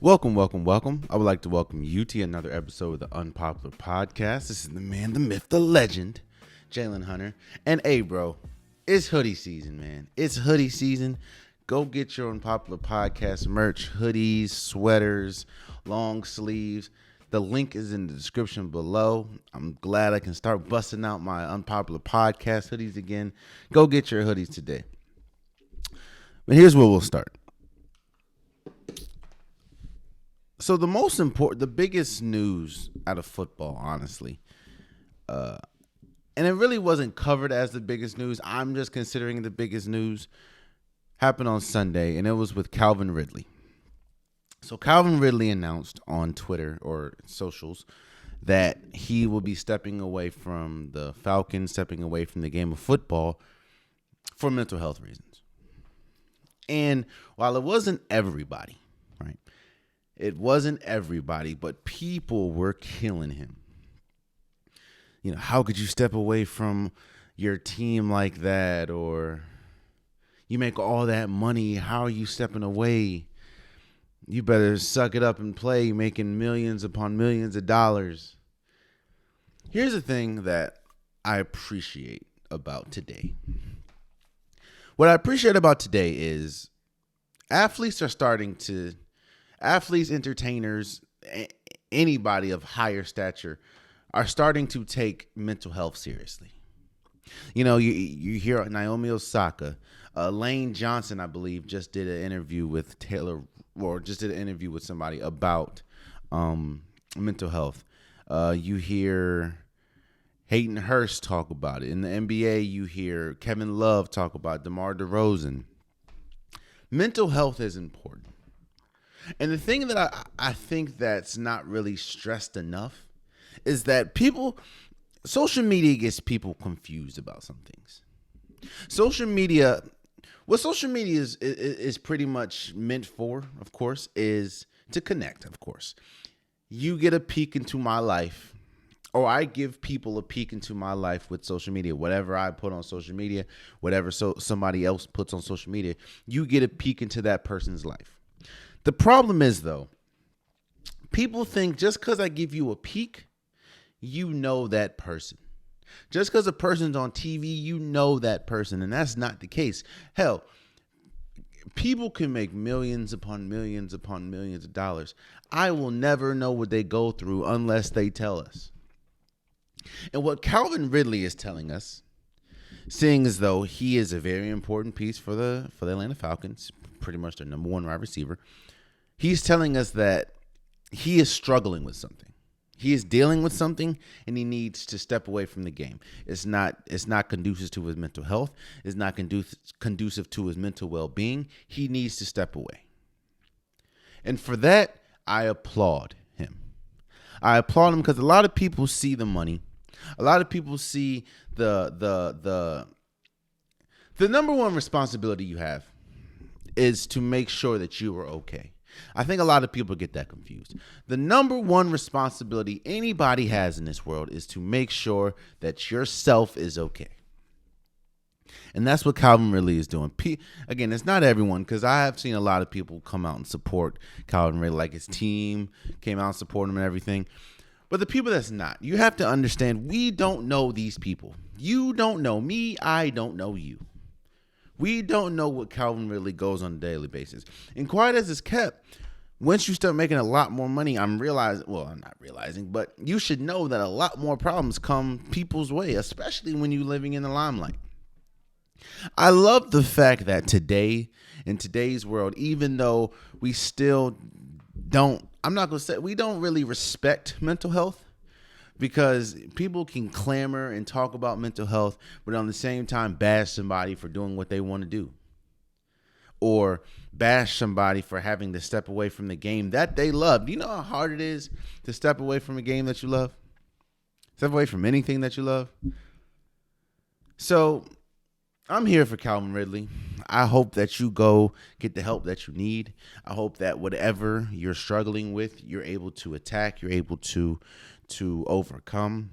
Welcome, welcome, welcome. I would like to welcome you to another episode of the Unpopular Podcast. This is the man, the myth, the legend, Jalen Hunter. And hey, bro, it's hoodie season, man. It's hoodie season. Go get your Unpopular Podcast merch, hoodies, sweaters, long sleeves. The link is in the description below. I'm glad I can start busting out my Unpopular Podcast hoodies again. Go get your hoodies today. But here's where we'll start. So the biggest news out of football, honestly, and it really wasn't covered as the biggest news. I'm just considering the biggest news, happened on Sunday, and it was with Calvin Ridley. So Calvin Ridley announced on Twitter or socials that he will be stepping away from the Falcons, stepping away from the game of football for mental health reasons. And while it wasn't everybody, right? It wasn't everybody, but people were killing him. You know, how could you step away from your team like that? Or you make all that money. How are you stepping away? You better suck it up and play, making millions upon millions of dollars. Here's the thing that I appreciate about today. What I appreciate about today is athletes, entertainers, anybody of higher stature are starting to take mental health seriously. You know, you hear Naomi Osaka, Lane Johnson, I believe, just did an interview with somebody about mental health. You hear Hayden Hurst talk about it. In the NBA, you hear Kevin Love talk about it, DeMar DeRozan. Mental health is important. And the thing that I think that's not really stressed enough is that social media gets people confused about some things. What social media is pretty much meant for, of course, is to connect, of course. You get a peek into my life, or I give people a peek into my life with social media. Whatever I put on social media, whatever somebody else puts on social media, you get a peek into that person's life. The problem is, though, people think just because I give you a peek, you know that person. Just because a person's on TV, you know that person, and that's not the case. Hell, people can make millions upon millions upon millions of dollars. I will never know what they go through unless they tell us. And what Calvin Ridley is telling us, seeing as though he is a very important piece for the Atlanta Falcons, pretty much their number one wide receiver, he's telling us that he is struggling with something. He is dealing with something, and he needs to step away from the game. It's not conducive to his mental health. It's not conducive to his mental well-being. He needs to step away. And for that, I applaud him. I applaud him because a lot of people see the money. A lot of people see the number one responsibility you have is to make sure that you are okay. I think a lot of people get that confused. The number one responsibility anybody has in this world is to make sure that yourself is okay. And that's what Calvin Ridley is doing. Again, it's not everyone, because I have seen a lot of people come out and support Calvin Ridley, like his team came out and supported him and everything. But the people that's not, you have to understand, we don't know these people. You don't know me. I don't know you. We don't know what Calvin Ridley goes on a daily basis. And quiet as it's kept, once you start making a lot more money, I'm not realizing, but you should know that a lot more problems come people's way, especially when you're living in the limelight. I love the fact that today, in today's world, even though we still don't, we don't really respect mental health, because people can clamor and talk about mental health, but on the same time bash somebody for doing what they want to do. Or bash somebody for having to step away from the game that they love. Do you know how hard it is to step away from a game that you love? Step away from anything that you love? So I'm here for Calvin Ridley. I hope that you go get the help that you need. I hope that whatever you're struggling with, you're able to attack, you're able to overcome.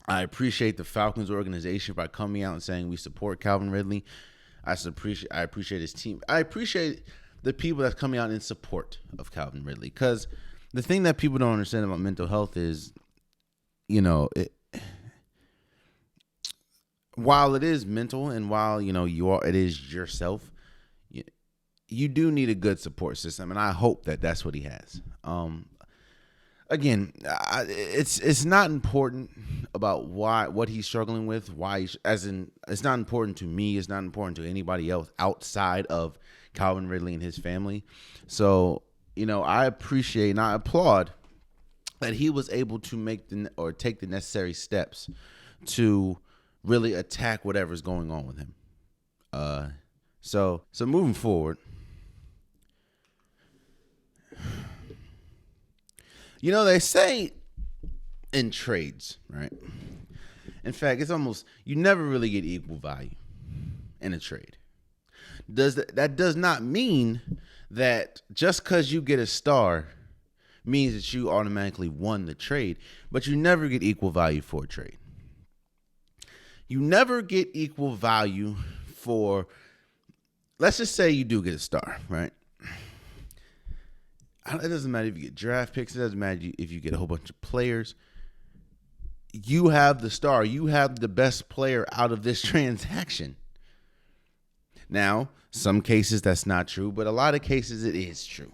I appreciate the Falcons organization by coming out and saying we support Calvin Ridley. I appreciate his team. I appreciate the people that's coming out in support of Calvin Ridley. Because the thing that people don't understand about mental health is, while it is mental and while, it is yourself, you do need a good support system. And I hope that that's what he has. Again, it's not important about what he's struggling with. It's not important to me. It's not important to anybody else outside of Calvin Ridley and his family. So, I appreciate and I applaud that he was able to take the necessary steps to really attack whatever's going on with him. So moving forward. They say in trades, right? In fact, it's almost, you never really get equal value in a trade. That does not mean that just because you get a star means that you automatically won the trade, but you never get equal value for a trade. You never get equal value for, let's just say you do get a star, right? It doesn't matter if you get draft picks. It doesn't matter if you get a whole bunch of players. You have the star. You have the best player out of this transaction. Now, some cases that's not true, but a lot of cases it is true.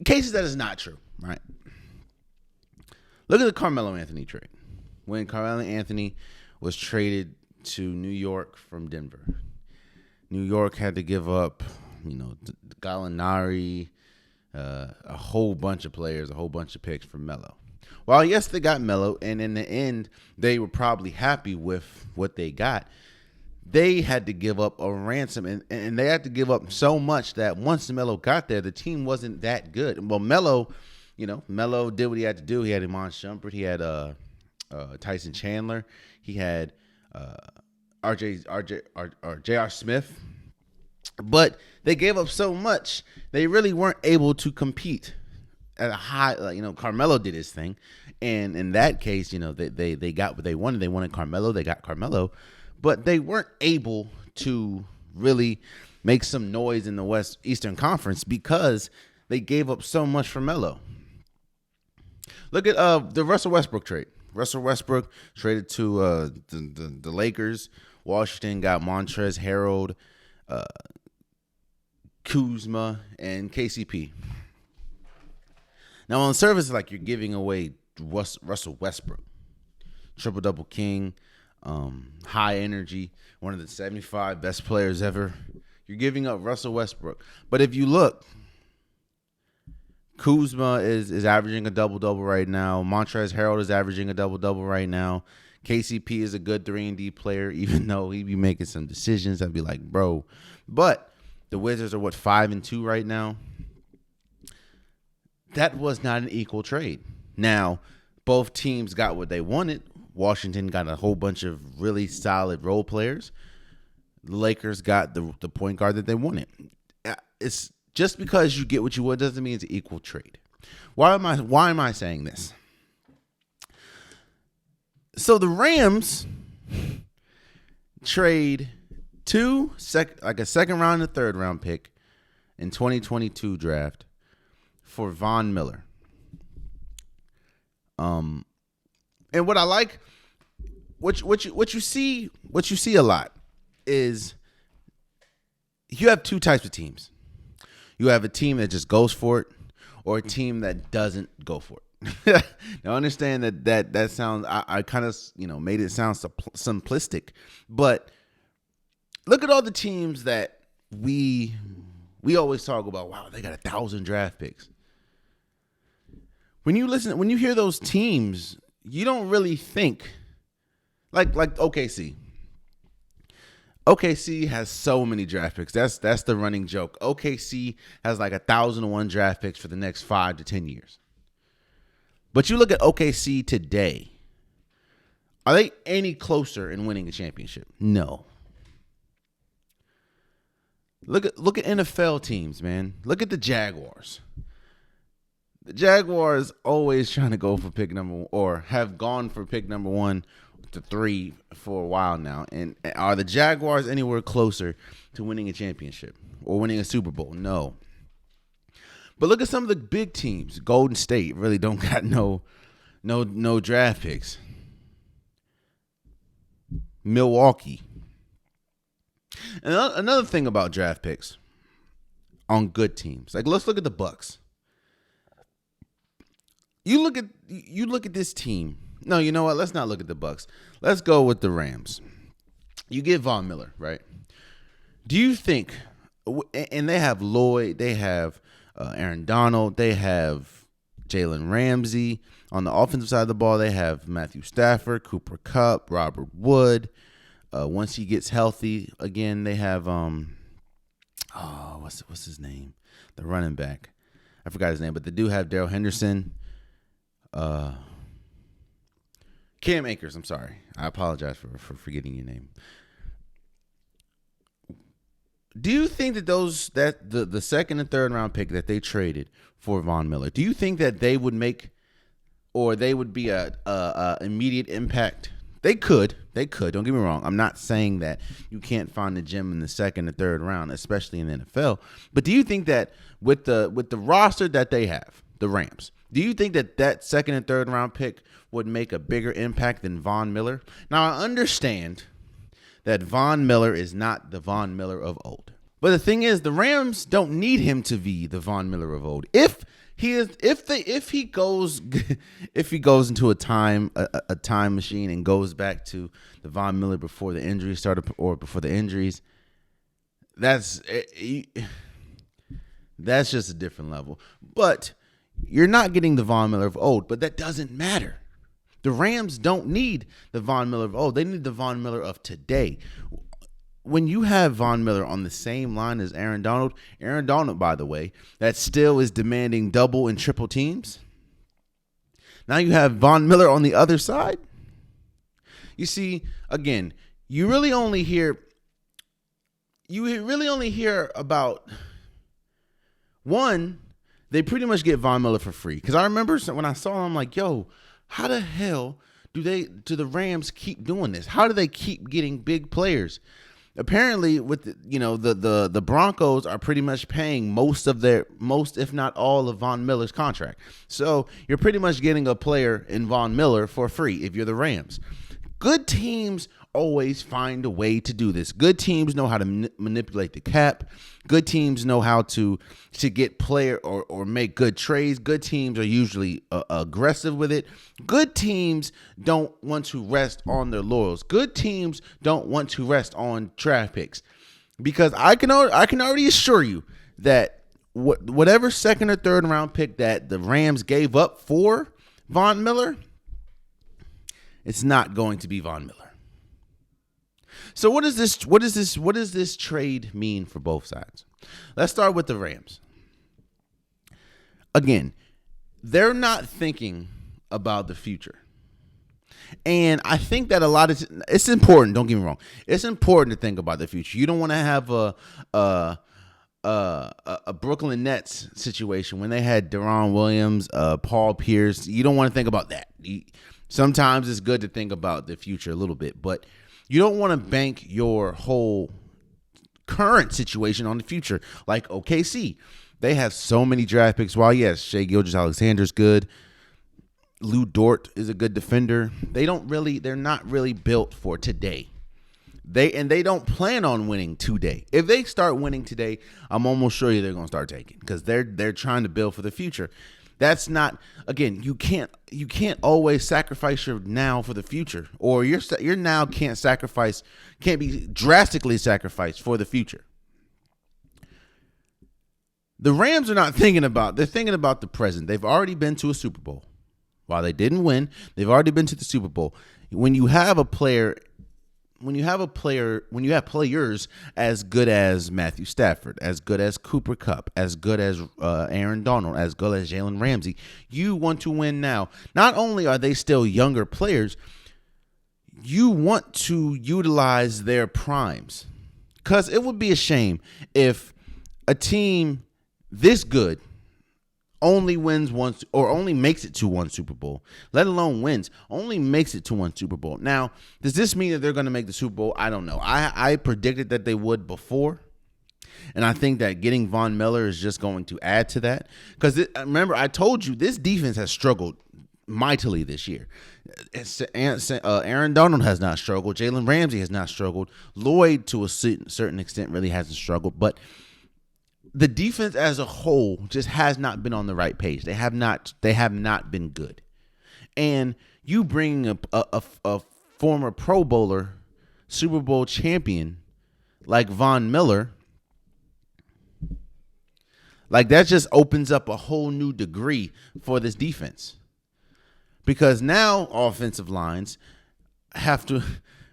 Cases that is not true, right? Look at the Carmelo Anthony trade. When Carmelo Anthony was traded to New York from Denver, New York had to give up, Gallinari, a whole bunch of players, a whole bunch of picks for Melo. Well, yes, they got Melo, and in the end, they were probably happy with what they got. They had to give up a ransom, and they had to give up so much that once Melo got there, the team wasn't that good. Well, Melo did what he had to do. He had Iman Shumpert. He had Tyson Chandler. He had J.R. Smith. But they gave up so much, they really weren't able to compete at a high, Carmelo did his thing. And in that case, they got what they wanted. They wanted Carmelo. They got Carmelo. But they weren't able to really make some noise in the Eastern Conference because they gave up so much for Melo. Look at the Russell Westbrook trade. Russell Westbrook traded to the Lakers. Washington got Montrezl Harrell, Kuzma, and KCP. Now, on the surface, it's like you're giving away Russell Westbrook. Triple-double king, high energy, one of the 75 best players ever. You're giving up Russell Westbrook. But if you look, Kuzma is averaging a double-double right now. Montrezl Harrell is averaging a double-double right now. KCP is a good 3-and-D player, even though he be making some decisions. I'd be like, bro. But the Wizards are, 5-2 right now? That was not an equal trade. Now, both teams got what they wanted. Washington got a whole bunch of really solid role players. The Lakers got the point guard that they wanted. It's just because you get what you want doesn't mean it's an equal trade. Why am I saying this? So the Rams trade a second round and a third round pick in 2022 draft for Von Miller. And what I like, what you see a lot is you have two types of teams. You have a team that just goes for it, or a team that doesn't go for it. Now, understand that sounds, I kind of made it sound simplistic, but look at all the teams that we always talk about. Wow, they got 1,000 draft picks. When you hear those teams, you don't really think like OKC. OKC has so many draft picks. That's the running joke. OKC has like 1,001 draft picks for the next 5 to 10 years. But you look at OKC today. Are they any closer in winning a championship? No. Look at NFL teams, man. Look at the Jaguars. The Jaguars always trying to go for pick number one, or have gone for pick number 1 to 3 for a while now. And are the Jaguars anywhere closer to winning a championship or winning a Super Bowl? No. But look at some of the big teams. Golden State really don't got no draft picks. Milwaukee. And another thing about draft picks on good teams. Like, let's look at the Bucks. You look at this team. No, you know what? Let's not look at the Bucks. Let's go with the Rams. You get Von Miller, right? Do you think, and they have Lloyd, they have Aaron Donald, they have Jalen Ramsey. On the offensive side of the ball, they have Matthew Stafford, Cooper Kupp, Robert Wood. Once he gets healthy again, they have what's his name? The running back. I forgot his name, but they do have Darrell Henderson. Cam Akers, I'm sorry. I apologize for forgetting your name. Do you think that the second and third round pick that they traded for Von Miller, do you think that they would make, or they would be a immediate impact? They could. Don't get me wrong. I'm not saying that you can't find a gem in the second and third round, especially in the NFL. But do you think that with the roster that they have, the Rams, do you think that second and third round pick would make a bigger impact than Von Miller? Now, I understand that Von Miller is not the Von Miller of old. But the thing is, the Rams don't need him to be the Von Miller of old. If he goes into a time machine and goes back to the Von Miller before the injuries started or before the injuries, that's just a different level. But you're not getting the Von Miller of old, but that doesn't matter. The Rams don't need the Von Miller of old. They need the Von Miller of today. When you have Von Miller on the same line as Aaron Donald, by the way, that still is demanding double and triple teams. Now you have Von Miller on the other side. You see, again, you really only hear about one. They pretty much get Von Miller for free. Because I remember when I saw him, I'm like, yo, how the hell do the Rams keep doing this? How do they keep getting big players? Apparently, with the Broncos are pretty much paying most, if not all, of Von Miller's contract. So you're pretty much getting a player in Von Miller for free if you're the Rams. Good teams always find a way to do this. Good teams know how to manipulate the cap. Good teams know how to get player or make good trades. Good teams are usually aggressive with it. Good teams don't want to rest on their laurels. Good teams don't want to rest on draft picks, because I can already assure you that whatever second or third round pick that the Rams gave up for Von Miller, it's not going to be Von Miller. So what does this trade mean for both sides? Let's start with the Rams. Again, they're not thinking about the future. And I think that it's important, don't get me wrong. It's important to think about the future. You don't want to have a Brooklyn Nets situation when they had Deron Williams, Paul Pierce. You don't want to think about that. Sometimes it's good to think about the future a little bit, but you don't want to bank your whole current situation on the future. Like OKC, they have so many draft picks. While yes, Shai Gilgeous-Alexander's good, Lou Dort is a good defender. They're not really built for today. They don't plan on winning today. If they start winning today, I'm almost sure they're going to start taking, because they're trying to build for the future. That's not, again, you can't always sacrifice your now for the future, or your now can't be drastically sacrificed for the future. The Rams are not thinking about, they're thinking about the present. They've already been to a Super Bowl. While they didn't win, they've already been to the Super Bowl. When you have players as good as Matthew Stafford, as good as Cooper Kupp, as good as Aaron Donald, as good as Jalen Ramsey, you want to win now. Not only are they still younger players, you want to utilize their primes, because it would be a shame if a team this good only wins once or only makes it to one Super Bowl, let alone wins, only makes it to one Super Bowl. Now, does this mean that they're going to make the Super Bowl? I don't know. I predicted that they would before. And I think that getting Von Miller is just going to add to that. Because remember, I told you this defense has struggled mightily this year. Aaron Donald has not struggled. Jalen Ramsey has not struggled. Lloyd, to a certain extent, really hasn't struggled. But the defense as a whole just has not been on the right page. They have not been good. And you bring a former Pro Bowler, Super Bowl champion like Von Miller, like that just opens up a whole new degree for this defense. Because now offensive lines have to,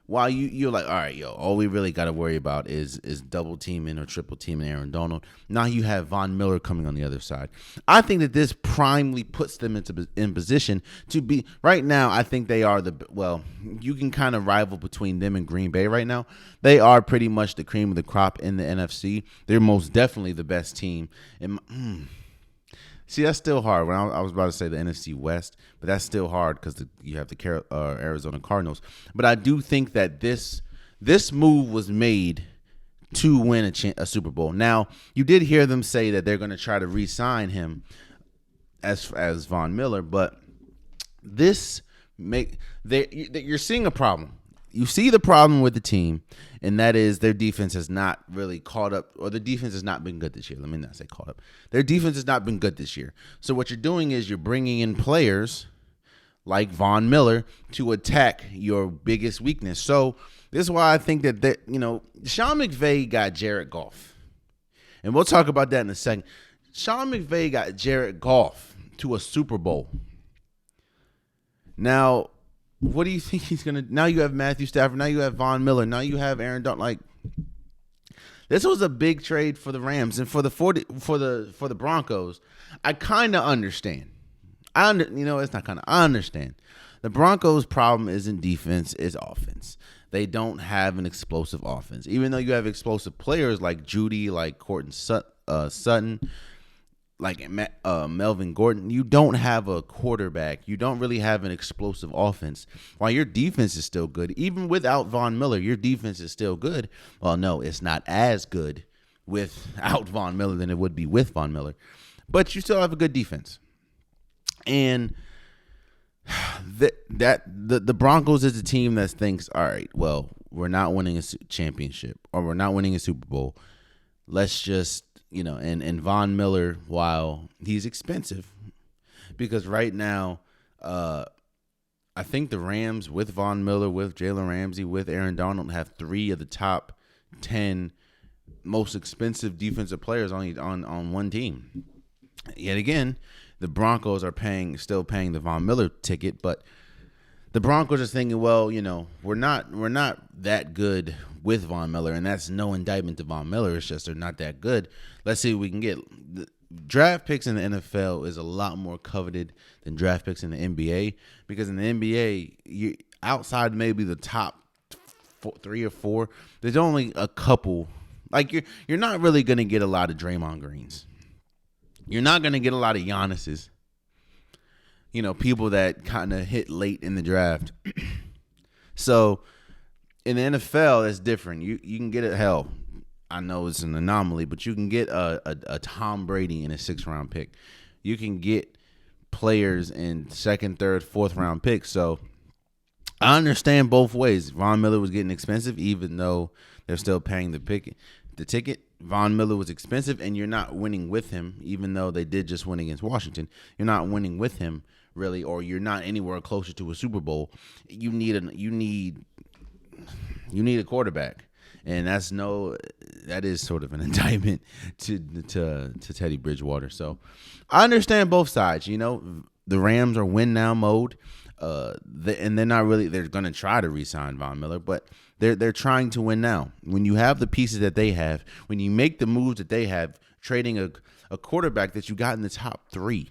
while you're like, all right, yo, all we really got to worry about is double teaming or triple teaming Aaron Donald. Now you have Von Miller coming on the other side. I think that this primarily puts them in position to be, right now, I think they are you can kind of rival between them and Green Bay right now. They are pretty much the cream of the crop in the NFC. They're most definitely the best team. See, that's still hard. When I was about to say the NFC West, but that's still hard because you have the Arizona Cardinals. But I do think that this move was made to win a Super Bowl. Now, you did hear them say that they're going to try to re-sign him as Von Miller, but you're seeing a problem. You see the problem with the team, and that is their defense has not really caught up, or the defense has not been good this year. Let me not say caught up. Their defense has not been good this year. So what you're doing is you're bringing in players like Von Miller to attack your biggest weakness. So this is why I think that Sean McVay got Jared Goff, and we'll talk about that in a second. Sean McVay got Jared Goff to a Super Bowl. Now, what do you think he's going to – now you have Matthew Stafford. Now you have Von Miller. Now you have Aaron Donald. Like, this was a big trade for the Rams. And for the Broncos, I kind of understand. It's not kind of – I understand. The Broncos' problem isn't defense, it's offense. They don't have an explosive offense. Even though you have explosive players like Judy, like Courtland Sutton – like Melvin Gordon, you don't have a quarterback. You don't really have an explosive offense. While your defense is still good, even without Von Miller, your defense is still good. Well, no, it's not as good without Von Miller than it would be with Von Miller. But you still have a good defense. And the Broncos is a team that thinks, all right, well, we're not winning a championship or we're not winning a Super Bowl. Let's just and Von Miller, while he's expensive, because right now, I think the Rams with Von Miller, with Jalen Ramsey, with Aaron Donald have 3 of the top 10 most expensive defensive players on one team. Yet again, the Broncos are still paying the Von Miller ticket, but the Broncos are thinking, well, we're not that good with Von Miller, and that's no indictment to Von Miller. It's just they're not that good. Let's see what we can get. The draft picks in the NFL is a lot more coveted than draft picks in the NBA, because in the NBA, outside maybe the top 3 or 4, there's only a couple. Like you're not really going to get a lot of Draymond Greens. You're not going to get a lot of Giannis's. People that kind of hit late in the draft. So in the NFL, it's different. You can get it. Hell, I know it's an anomaly, but you can get a Tom Brady in a 6th round pick. You can get players in 2nd, 3rd, 4th round picks. So I understand both ways. Von Miller was getting expensive, even though they're still paying the ticket. Von Miller was expensive, and you're not winning with him, even though they did just win against Washington. You're not winning with him, really, or you're not anywhere closer to a Super Bowl. You need a quarterback, and that is sort of an indictment to Teddy Bridgewater. So I understand both sides. The Rams are win now mode, and they're going to try to re-sign Von Miller, but they're trying to win now. When you have the pieces that they have, when you make the moves that they have, trading a quarterback that you got in the top 3,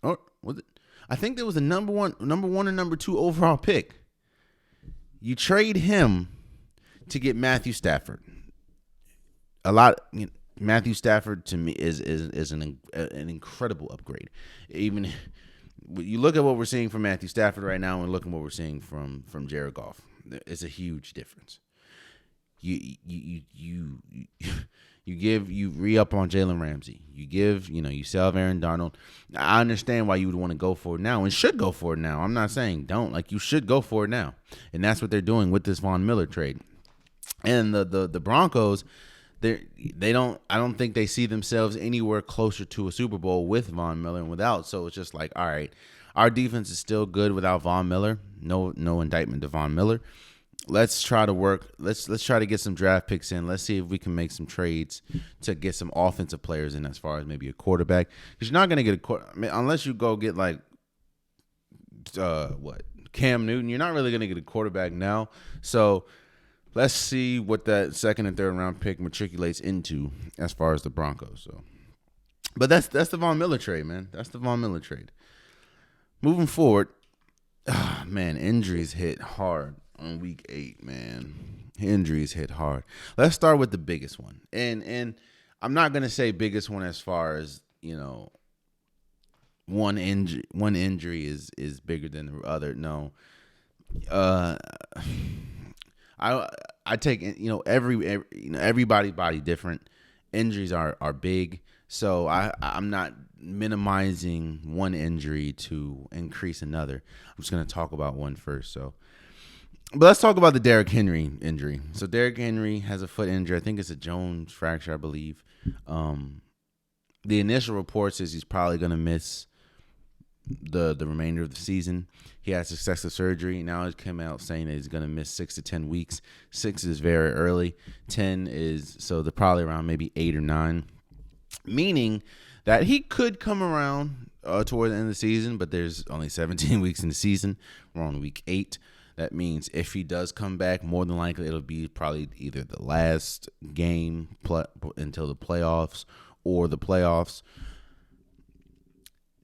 or was it? I think there was a number one and number 2 overall pick. You trade him to get Matthew Stafford. Matthew Stafford to me is an incredible upgrade. Even you look at what we're seeing from Matthew Stafford right now, and look at what we're seeing from Jared Goff. It's a huge difference. You you re-up on Jalen Ramsey. You sell Aaron Donald. I understand why you would want to go for it now and should go for it now. I'm not saying don't. Like, you should go for it now. And that's what they're doing with this Von Miller trade. And the Broncos, I don't think they see themselves anywhere closer to a Super Bowl with Von Miller and without. So it's just like, all right, our defense is still good without Von Miller. No indictment to Von Miller. Let's try to work. Let's try to get some draft picks in. Let's see if we can make some trades to get some offensive players in, as far as maybe a quarterback. Because you're not going to get unless you go get like Cam Newton. You're not really going to get a quarterback now. So let's see what that second and third round pick matriculates into as far as the Broncos. So, but that's the Von Miller trade, man. That's the Von Miller trade. Moving forward, man, injuries hit hard on week 8, man. Injuries hit hard. Let's start with the biggest one. And I'm not going to say biggest one as far as, one injury is bigger than the other. No. I take, everybody's body different. Injuries are big. So I'm not minimizing one injury to increase another. I'm just going to talk about one first. But let's talk about the Derrick Henry injury. So Derrick Henry has a foot injury. I think it's a Jones fracture, I believe. The initial report says he's probably going to miss the remainder of the season. He had successive surgery. Now it's come out saying that he's going to miss 6 to 10 weeks. 6 is very early. 10 is, so they're probably around maybe 8 or 9. Meaning that he could come around toward the end of the season, but there's only 17 weeks in the season. We're on week 8. That means if he does come back, more than likely it'll be probably either the last game until the playoffs or the playoffs.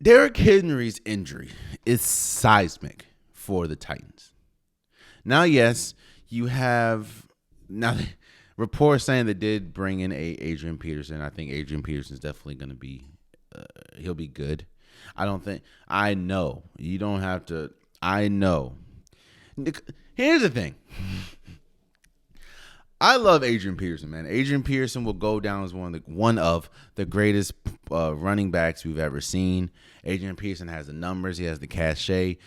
Derrick Henry's injury is seismic for the Titans. Now, yes, you have reports saying they did bring in Adrian Peterson. I think Adrian Peterson is definitely going to be he'll be good. I know you don't have to. I know. Here's the thing. I love Adrian Peterson, man. Adrian Peterson will go down as one of the greatest running backs we've ever seen. Adrian Peterson has the numbers. He has the cachet.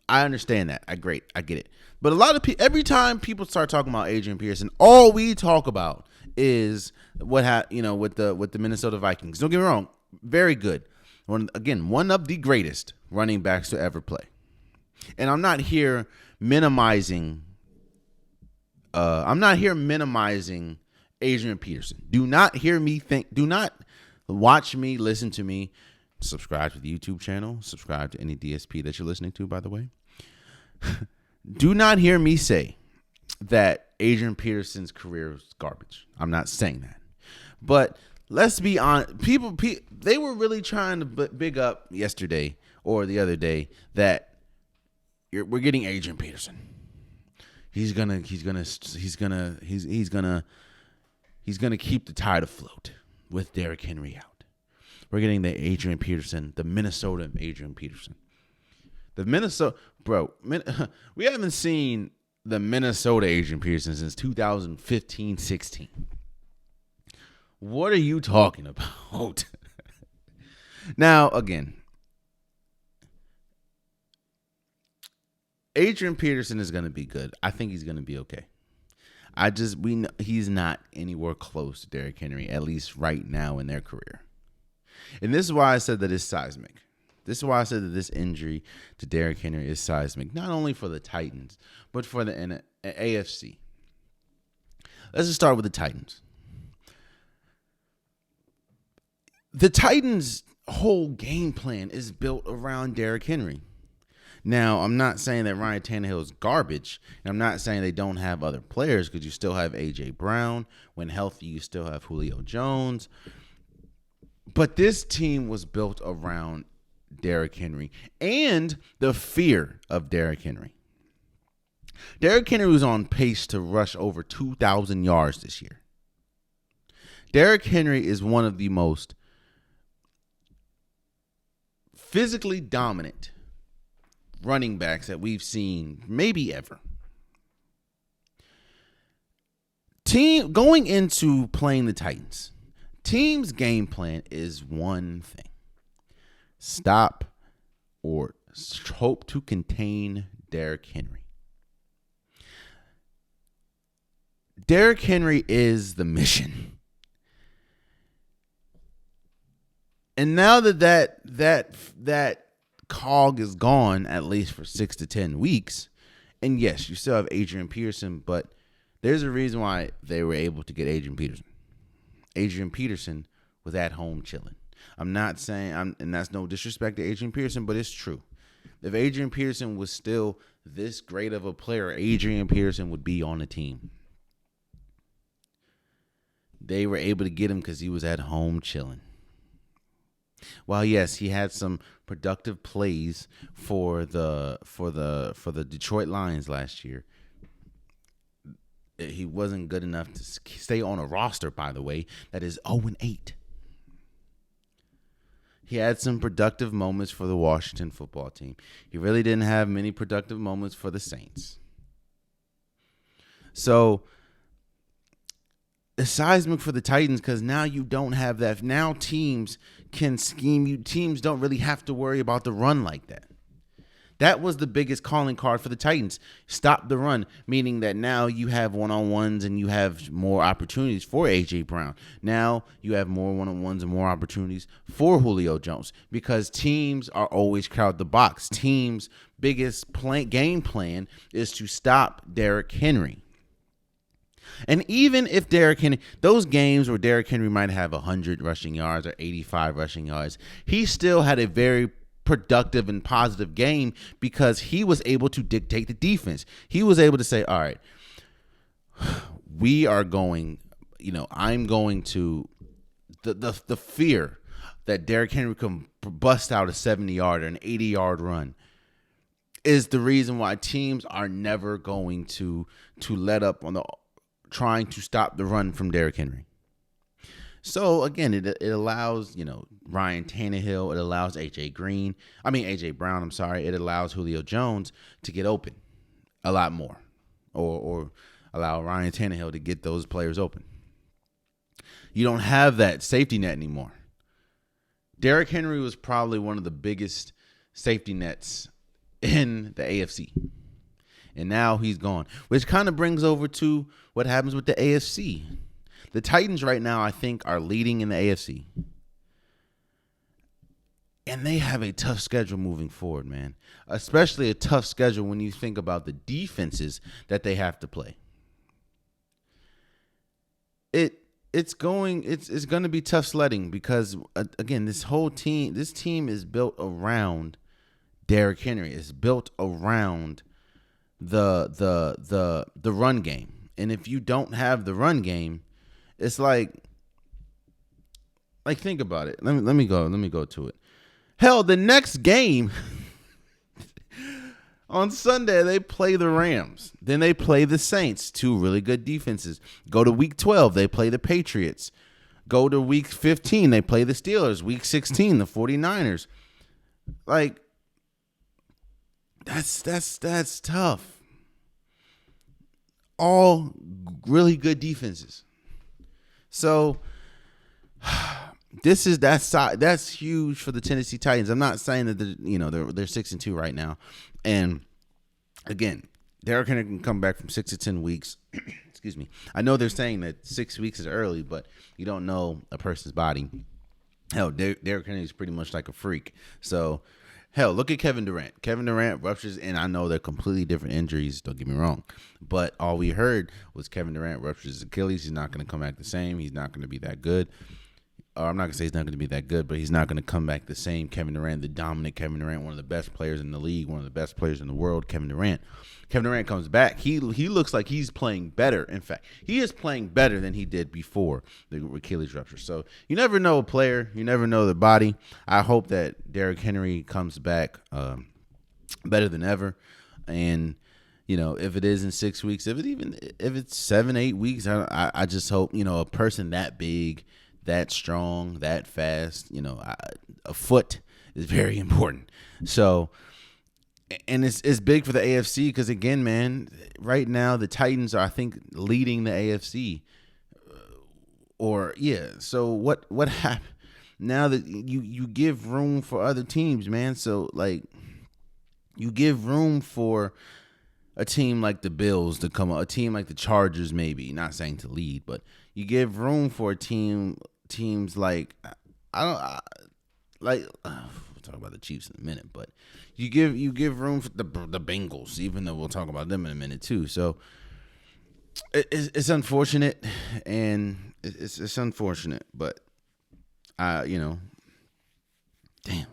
I understand that. I get it. But a lot of people, every time people start talking about Adrian Peterson, all we talk about is with the Minnesota Vikings. Don't get me wrong, very good. One of the greatest running backs to ever play. And I'm not here minimizing. Adrian Peterson. Do not hear me think. Do not watch me. Listen to me. Subscribe to the YouTube channel. Subscribe to any DSP that you're listening to, by the way. Do not hear me say that Adrian Peterson's career is garbage. I'm not saying that. But let's be honest. People they were really trying to big up yesterday or the other day that we're getting Adrian Peterson. He's gonna keep the tide afloat with Derrick Henry out. We're getting the Adrian Peterson, the Minnesota Adrian Peterson. The Minnesota, bro, we haven't seen the Minnesota Adrian Peterson since 2015-16. What are you talking about? Now, again, Adrian Peterson is going to be good. I think he's going to be okay. We know he's not anywhere close to Derrick Henry, at least right now in their career. And this is why I said that it's seismic. This is why I said that this injury to Derrick Henry is seismic, not only for the Titans, but for the AFC. Let's just start with the Titans. The Titans' whole game plan is built around Derrick Henry. Now, I'm not saying that Ryan Tannehill is garbage, and I'm not saying they don't have other players, because you still have A.J. Brown. When healthy, you still have Julio Jones. But this team was built around Derrick Henry and the fear of Derrick Henry. Derrick Henry was on pace to rush over 2,000 yards this year. Derrick Henry is one of the most physically dominant running backs that we've seen maybe ever. Team going into playing the Titans, team's game plan is one thing: stop or hope to contain Derrick Henry. Derrick Henry is the mission. And now that cog is gone, at least for 6 to 10 weeks, and yes, you still have Adrian Peterson, but there's a reason why they were able to get Adrian Peterson. Adrian Peterson was at home chilling. I'm not saying, and that's no disrespect to Adrian Peterson, but it's true. If Adrian Peterson was still this great of a player, Adrian Peterson would be on the team. They were able to get him because he was at home chilling. While yes, he had some productive plays for the Detroit Lions last year, he wasn't good enough to stay on a roster, by the way, that is 0-8. He had some productive moments for the Washington football team. He really didn't have many productive moments for the Saints. So it's seismic for the Titans because now you don't have that. Now teams can scheme you. Teams don't really have to worry about the run like that. That was the biggest calling card for the Titans. Stop the run, meaning that now you have one-on-ones and you have more opportunities for A.J. Brown. Now you have more one-on-ones and more opportunities for Julio Jones because teams are always crowd the box. Teams' biggest game plan is to stop Derrick Henry. And even if Derrick Henry, those games where Derrick Henry might have 100 rushing yards or 85 rushing yards, he still had a very productive and positive game because he was able to dictate the defense. He was able to say, all right, we are going, I'm going to, the fear that Derrick Henry can bust out a 70-yard or an 80-yard run is the reason why teams are never going to let up on the trying to stop the run from Derrick Henry. So again, it allows, Ryan Tannehill, it allows AJ Brown, it allows Julio Jones to get open a lot more or allow Ryan Tannehill to get those players open. You don't have that safety net anymore. Derrick Henry was probably one of the biggest safety nets in the AFC. And now he's gone, which kind of brings over to what happens with the AFC. The Titans right now, I think, are leading in the AFC. And they have a tough schedule moving forward, man. Especially a tough schedule when you think about the defenses that they have to play. It's going to be tough sledding because, again, this team is built around Derrick Henry. It's built around the run game. And if you don't have the run game, it's like think about it. Let me go to it. Hell, the next game on Sunday they play the Rams. Then they play the Saints, two really good defenses. Go to week 12, they play the Patriots. Go to week 15, they play the Steelers. Week 16, the 49ers. Like that's tough. All really good defenses. So that's huge for the Tennessee Titans. I'm not saying that they're 6-2 right now. And again, Derrick Henry can come back from 6 to 10 weeks. Excuse me. I know they're saying that 6 weeks is early, but you don't know a person's body. Hell, Derrick Henry is pretty much like a freak. So hell, look at Kevin Durant. Kevin Durant ruptures, and I know they're completely different injuries, don't get me wrong. But all we heard was Kevin Durant ruptures his Achilles. He's not going to come back the same. He's not going to be that good. Or I'm not going to say he's not going to be that good, but he's not going to come back the same. Kevin Durant, the dominant Kevin Durant, one of the best players in the league, one of the best players in the world, Kevin Durant. Kevin Durant comes back. He looks like he's playing better. In fact, he is playing better than he did before the Achilles rupture. So you never know a player. You never know the body. I hope that Derrick Henry comes back better than ever. And if it is in 6 weeks, if it's 7, 8 weeks, I just hope, a person that big, that strong, that fast, a foot is very important. So, and it's big for the AFC because, again, man, right now the Titans are, I think, leading the AFC. So what happened now that you give room for other teams, man? So, like, you give room for a team like the Bills to come up, a team like the Chargers, maybe, not saying to lead, but you give room for teams like, we'll talk about the Chiefs in a minute, but you give room for the Bengals, even though we'll talk about them in a minute too. So it's unfortunate, and it's unfortunate, but damn,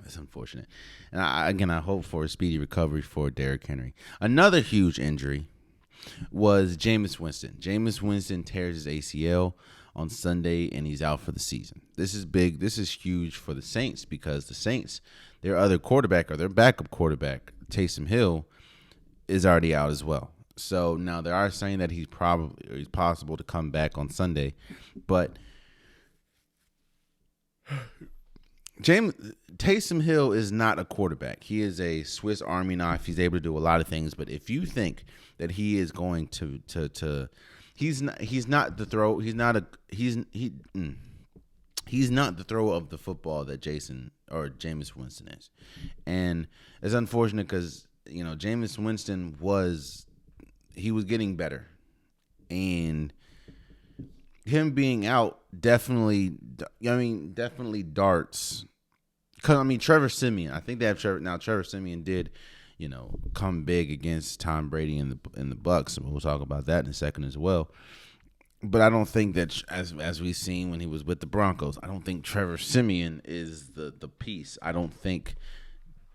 it's unfortunate. And I hope for a speedy recovery for Derrick Henry. Another huge injury was Jameis Winston. Jameis Winston tears his ACL on Sunday, and he's out for the season. This is big. This is huge for the Saints because the Saints, their other quarterback or their backup quarterback, Taysom Hill, is already out as well. So now they are saying that he's possible to come back on Sunday, but Taysom Hill is not a quarterback. He is a Swiss Army knife. He's able to do a lot of things. But if you think that he is going to he's not the throw. He's not the thrower of the football that Jameis Winston is. And it's unfortunate because, Jameis Winston was getting better, and him being out definitely darts. Because, Trevor Siemian, I think they have Trevor Siemian did, come big against Tom Brady in the Bucs, and we'll talk about that in a second as well. But I don't think that, as we've seen when he was with the Broncos, I don't think Trevor Siemian is the piece. I don't think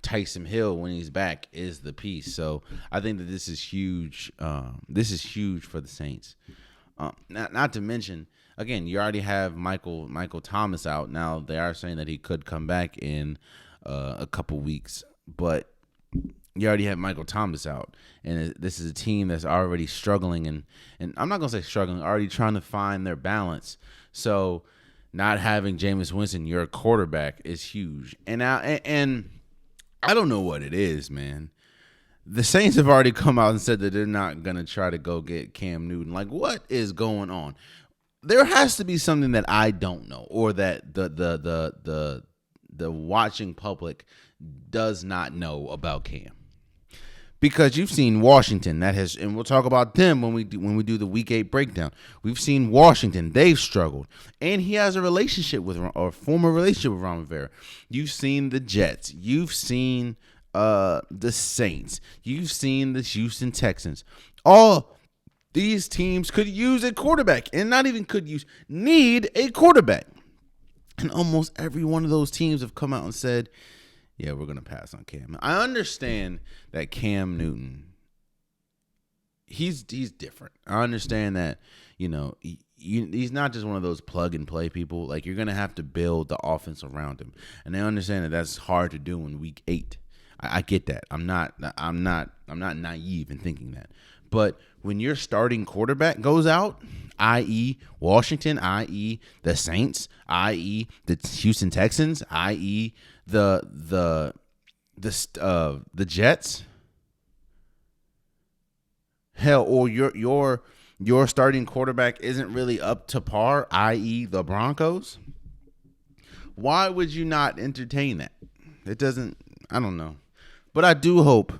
Taysom Hill, when he's back, is the piece. So I think that this is huge. This is huge for the Saints. Not to mention, again, you already have Michael Thomas out. Now they are saying that he could come back in a couple weeks, but you already have Michael Thomas out, and this is a team that's already struggling, and I'm not gonna say struggling, already trying to find their balance. So not having Jameis Winston, your quarterback, is huge. And I don't know what it is, man. The Saints have already come out and said that they're not going to try to go get Cam Newton. Like, what is going on? There has to be something that I don't know, or that the watching public does not know about Cam. Because you've seen Washington, and we'll talk about them when we do the Week 8 breakdown. We've seen Washington; they've struggled, and he has a former relationship with Ron Rivera. You've seen the Jets, you've seen the Saints, you've seen the Houston Texans. All these teams could use a quarterback, and not even need a quarterback. And almost every one of those teams have come out and said, yeah, we're going to pass on Cam. I understand that Cam Newton, he's different. I understand that, he's not just one of those plug and play people. Like, you're going to have to build the offense around him. And I understand that that's hard to do in Week 8. I get that. I'm not naive in thinking that. But when your starting quarterback goes out, i.e. Washington, i.e. the Saints, i.e. the Houston Texans, i.e. the Jets, hell, or your starting quarterback isn't really up to par, i.e. the Broncos, why would you not entertain that? It doesn't, I don't know. But I do hope,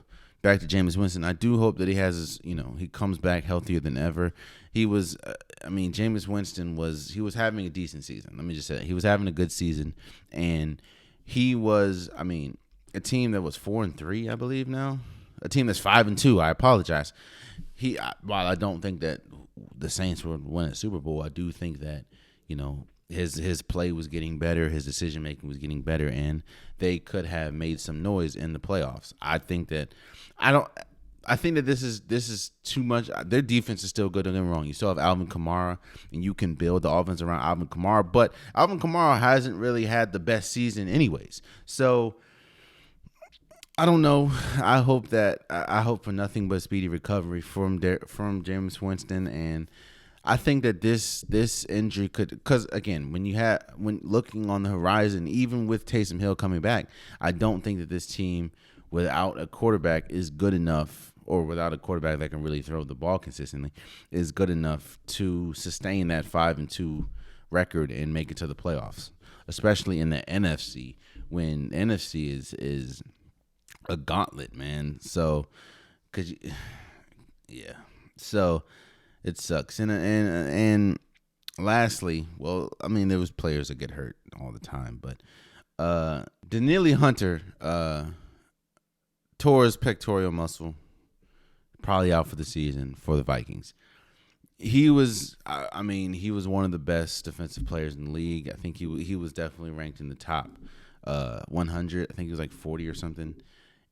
back to Jameis Winston, I do hope that he has his, he comes back healthier than ever. Jameis Winston was having a decent season. Let me just say that. He was having a good season, and he was, a team that was 4-3, I believe now. A team that's 5-2. I apologize. While I don't think that the Saints would win a Super Bowl, I do think that, his play was getting better, his decision making was getting better, and they could have made some noise in the playoffs. I think that this is too much. Their defense is still good, don't get me wrong. You still have Alvin Kamara, and you can build the offense around Alvin Kamara, but Alvin Kamara hasn't really had the best season anyways. So I don't know. I hope for nothing but speedy recovery from Jameis Winston, and I think that this injury could, because again, when looking on the horizon, even with Taysom Hill coming back, I don't think that this team without a quarterback is good enough, or without a quarterback that can really throw the ball consistently, is good enough to sustain that 5-2 record and make it to the playoffs, especially in the NFC, when NFC is a gauntlet, man. So, cause yeah, so it sucks. And lastly, well, I mean, there was players that get hurt all the time, but Danielle Hunter tore his pectoral muscle, probably out for the season for the Vikings. He was, I mean, he was one of the best defensive players in the league. I think he was definitely ranked in the top 100. I think he was like 40 or something.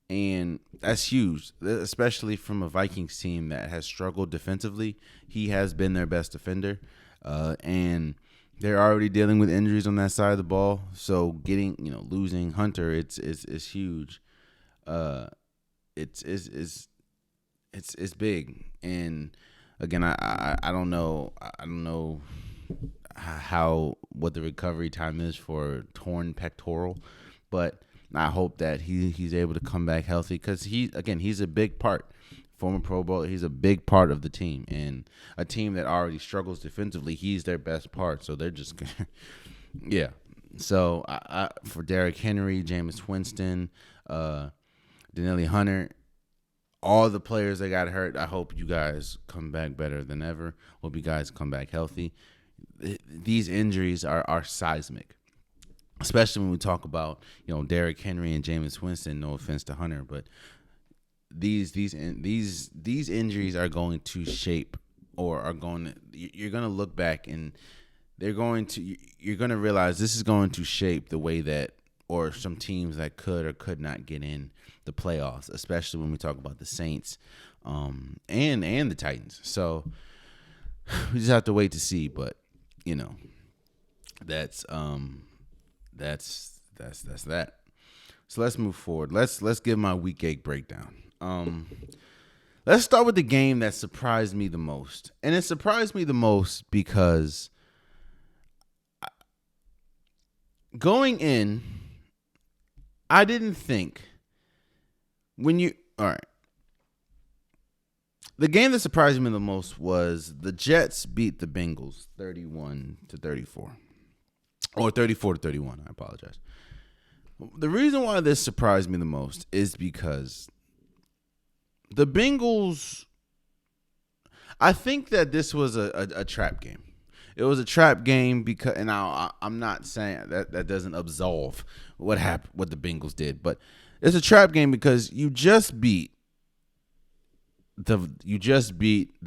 And that's huge, especially from a Vikings team that has struggled defensively. He has been their best defender, and they're already dealing with injuries on that side of the ball. So losing Hunter, it's huge. It's big. And again, I don't know what the recovery time is for torn pectoral, but I hope that he's able to come back healthy, because he's a big part. Former Pro Bowler, he's a big part of the team, and a team that already struggles defensively, he's their best part. So they're just, yeah. So for Derrick Henry, Jameis Winston, Danielle Hunter, all the players that got hurt, I hope you guys come back better than ever. Hope you guys come back healthy. These injuries are seismic. Especially when we talk about, Derrick Henry and Jameis Winston. No offense to Hunter, but these injuries are going to shape, or are going to, you're going to look back and you're going to realize this is going to shape the way that, or some teams that could or could not get in the playoffs, especially when we talk about the Saints, and the Titans. So we just have to wait to see, but that's that. So let's move forward. Let's give my week 8 breakdown. Let's start with the game that surprised me the most. And it surprised me the most because going in, I didn't think all right. The game that surprised me the most was the Jets beat the Bengals 31-34. Or 34-31, I apologize. The reason why this surprised me the most is because the Bengals, I think that this was a trap game. It was a trap game because, and I'm not saying that doesn't absolve what the Bengals did, but it's a trap game because you just beat the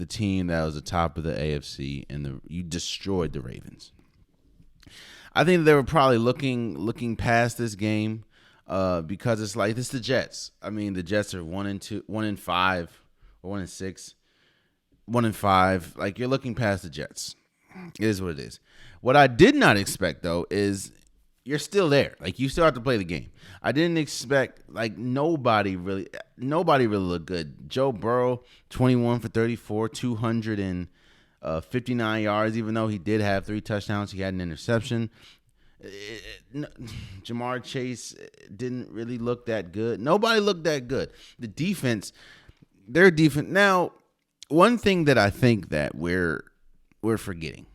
team that was the top of the AFC, and you destroyed the Ravens. I think they were probably looking past this game because it's like, this is the Jets. I mean, the Jets are 1-5 or 1-6, 1-5. Like, you're looking past the Jets. It is what it is. What I did not expect, though, is you're still there. Like, you still have to play the game. I didn't expect, like, nobody really looked good. Joe Burrow, 21 for 34, 259 yards, even though he did have 3 touchdowns. He had an interception. Jamar Chase didn't really look that good. Nobody looked that good. The defense, their defense. Now, one thing that I think that we're forgetting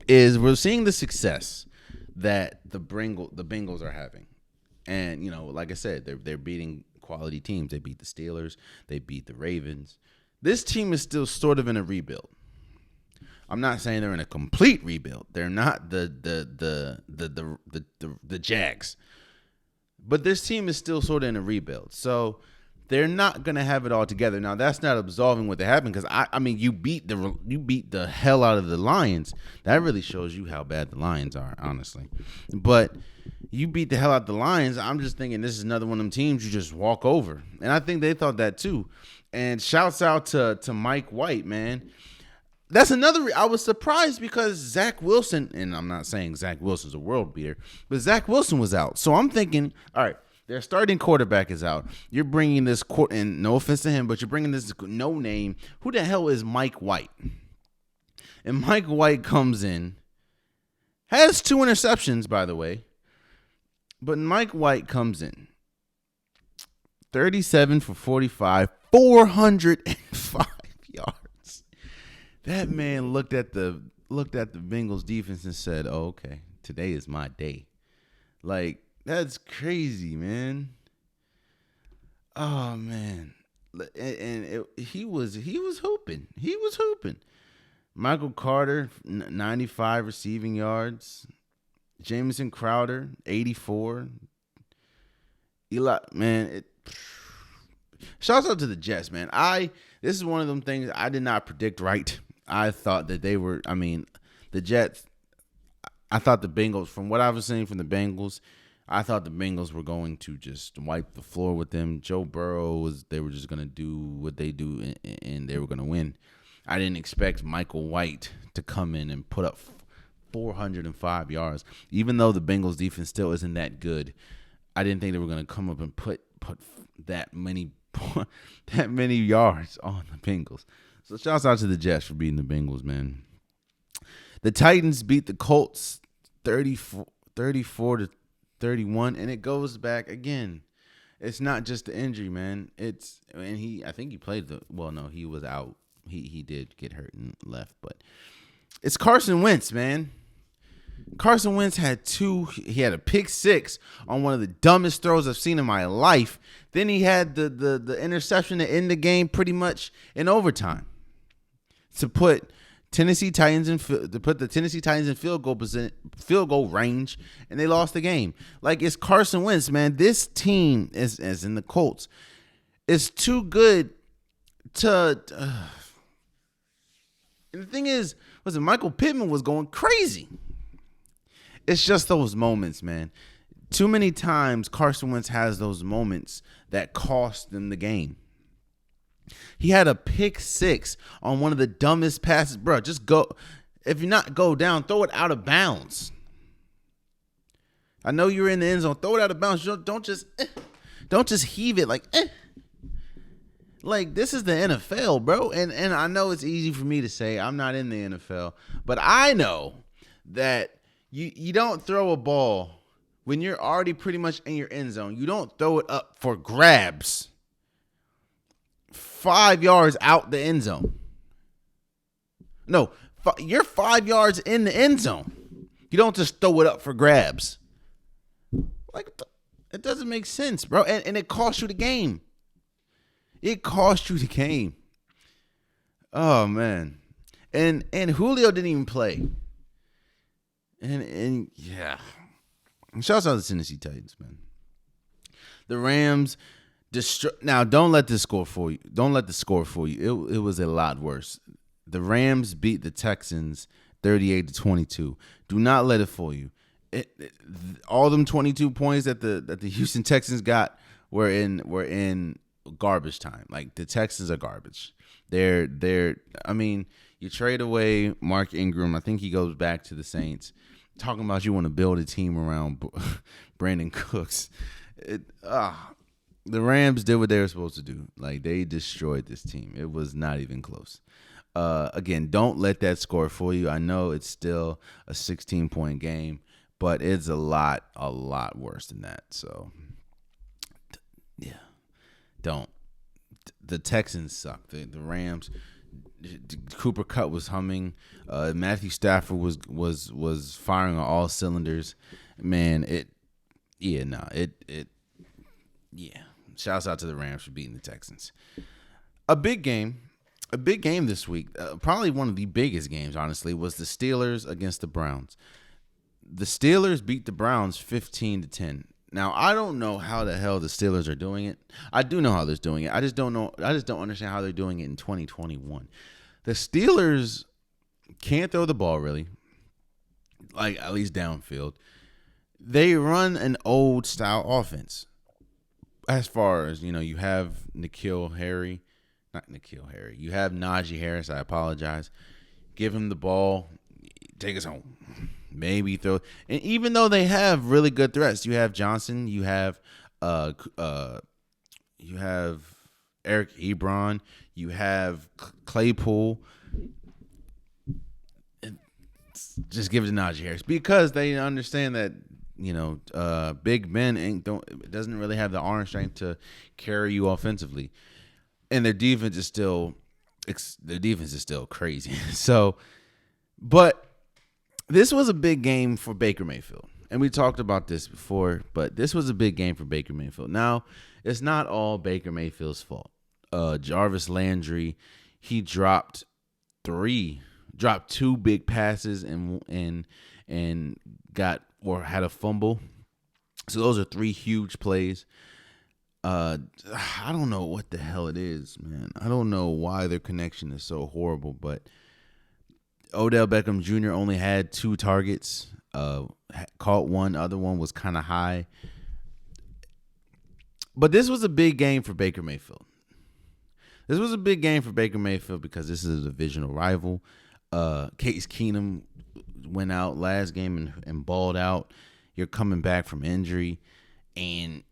is we're seeing the success that the Bengals are having. And, like I said, they're beating quality teams. They beat the Steelers. They beat the Ravens. This team is still sort of in a rebuild. I'm not saying they're in a complete rebuild. They're not the Jags. But this team is still sort of in a rebuild. So they're not going to have it all together. Now, that's not absolving what happened, because I mean, you beat the hell out of the Lions. That really shows you how bad the Lions are, honestly. But you beat the hell out of the Lions. I'm just thinking this is another one of them teams you just walk over. And I think they thought that too. And shouts out to Mike White, man. That's another. I was surprised because Zach Wilson, and I'm not saying Zach Wilson's a world beater, but Zach Wilson was out. So I'm thinking, all right, Their starting quarterback is out. You're bringing this and no offense to him, but you're bringing this no name. Who the hell is Mike White? And Mike White comes in, has 2 interceptions, by the way. But Mike White comes in, 37 for 45, 405 yards. That man looked at the Bengals defense and said, "Oh, okay, today is my day." Like, that's crazy, man. Oh man, and he was hooping. He was hooping. Michael Carter, 95 receiving yards. Jamison Crowder, 84. Eli, man, shouts out to the Jets, man. This is one of them things I did not predict right. I thought that the Jets, I thought the Bengals, from what I was seeing from the Bengals, I thought the Bengals were going to just wipe the floor with them. Joe Burrow, they were just going to do what they do, and they were going to win. I didn't expect Michael White to come in and put up 405 yards. Even though the Bengals defense still isn't that good, I didn't think they were going to come up and put that many yards on the Bengals. So shouts out to the Jets for beating the Bengals, man. The Titans beat the Colts 34 to 31, and it goes back again. It's not just the injury, man. I think he played he was out. He did get hurt and left, but it's Carson Wentz, man. Carson Wentz he had a pick 6 on one of the dumbest throws I've seen in my life. Then he had the interception to end the game pretty much in overtime to put the Tennessee Titans in field goal range, and they lost the game. Like, it's Carson Wentz, man. This team is, as in the Colts, is too good to. And the thing is, Michael Pittman was going crazy. It's just those moments, man. Too many times Carson Wentz has those moments that cost them the game. He had a pick 6 on one of the dumbest passes. Bro, just go. If you're not go down, throw it out of bounds. I know you're in the end zone. Throw it out of bounds. Don't just heave it like. Like, this is the NFL, bro. And I know it's easy for me to say. I'm not in the NFL. But I know that you don't throw a ball when you're already pretty much in your end zone. You don't throw it up for grabs 5 yards out the end zone. No, you're 5 yards in the end zone. You don't just throw it up for grabs. Like, it doesn't make sense, bro. And it costs you the game. It cost you the game. Oh, man. And Julio didn't even play. And yeah. Shouts out to the Tennessee Titans, man. The Rams now, don't let this score fool you. Don't let the score fool you. It was a lot worse. The Rams beat the Texans 38-22. Do not let it fool you. All them 22 points that the Houston Texans got were in garbage time. Like, the Texans are garbage. I mean, you trade away Mark Ingram. I think he goes back to the Saints. Talking about you want to build a team around Brandon Cooks. The Rams did what they were supposed to do. Like, they destroyed this team. It was not even close. Again, don't let that score fool you. I know it's still a 16-point game, but it's a lot worse than that. So, yeah. Don't. The Texans suck. The Rams. Cooper Kupp was humming. Matthew Stafford was firing on all cylinders. Man, Shouts out to the Rams for beating the Texans. A big game this week. Probably one of the biggest games, honestly, was the Steelers against the Browns. The Steelers beat the Browns 15-10. Now, I don't know how the hell the Steelers are doing it. I do know how they're doing it. I just don't understand how they're doing it in 2021. The Steelers can't throw the ball, really. Like, at least downfield. They run an old style offense. As far as, you have You have Najee Harris. I apologize. Give him the ball. Take us home. Maybe throw. And even though they have really good threats, you have Johnson, you have You have Eric Ebron. You have Claypool. Just give it to Najee Harris because they understand that Big Ben doesn't really have the arm strength to carry you offensively, and their defense is still crazy. So, but this was a big game for Baker Mayfield. And we talked about this before, but this was a big game for Baker Mayfield. Now, it's not all Baker Mayfield's fault. Jarvis Landry, he dropped two big passes and had a fumble. So those are 3 huge plays. I don't know what the hell it is, man. I don't know why their connection is so horrible, but Odell Beckham Jr. only had 2 targets. Caught one. Other one was kind of high. But this was a big game for Baker Mayfield. This was a big game for Baker Mayfield because this is a divisional rival. Case Keenum went out last game and balled out. You're coming back from injury. And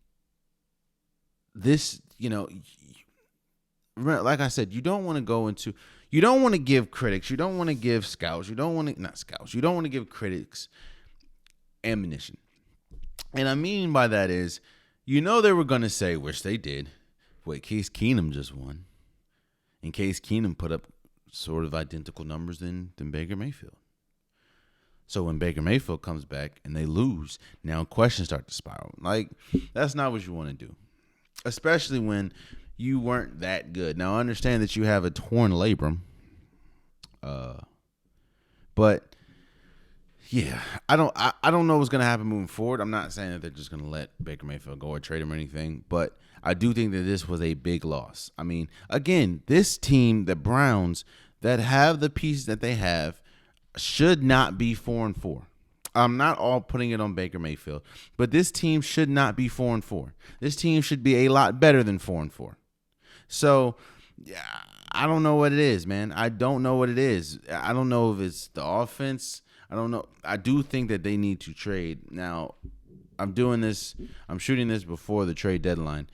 this, like I said, you don't want to give critics, you don't want to give scouts, you don't want to give critics ammunition. And I mean by that is, they were going to say, which they did, wait, Case Keenum just won. And Case Keenum put up sort of identical numbers than Baker Mayfield. So when Baker Mayfield comes back and they lose, now questions start to spiral. Like, that's not what you want to do. Especially when you weren't that good. Now, I understand that you have a torn labrum. But yeah, I don't know what's going to happen moving forward. I'm not saying that they're just going to let Baker Mayfield go or trade him or anything, but I do think that this was a big loss. I mean, again, this team, the Browns, that have the pieces that they have, should not be 4-4. I'm not all putting it on Baker Mayfield, but this team should not be 4-4. This team should be a lot better than 4-4. So, yeah, I don't know what it is, man. I don't know what it is. I don't know if it's the offense. I don't know. I do think that they need to trade. Now, I'm shooting this before the trade deadline.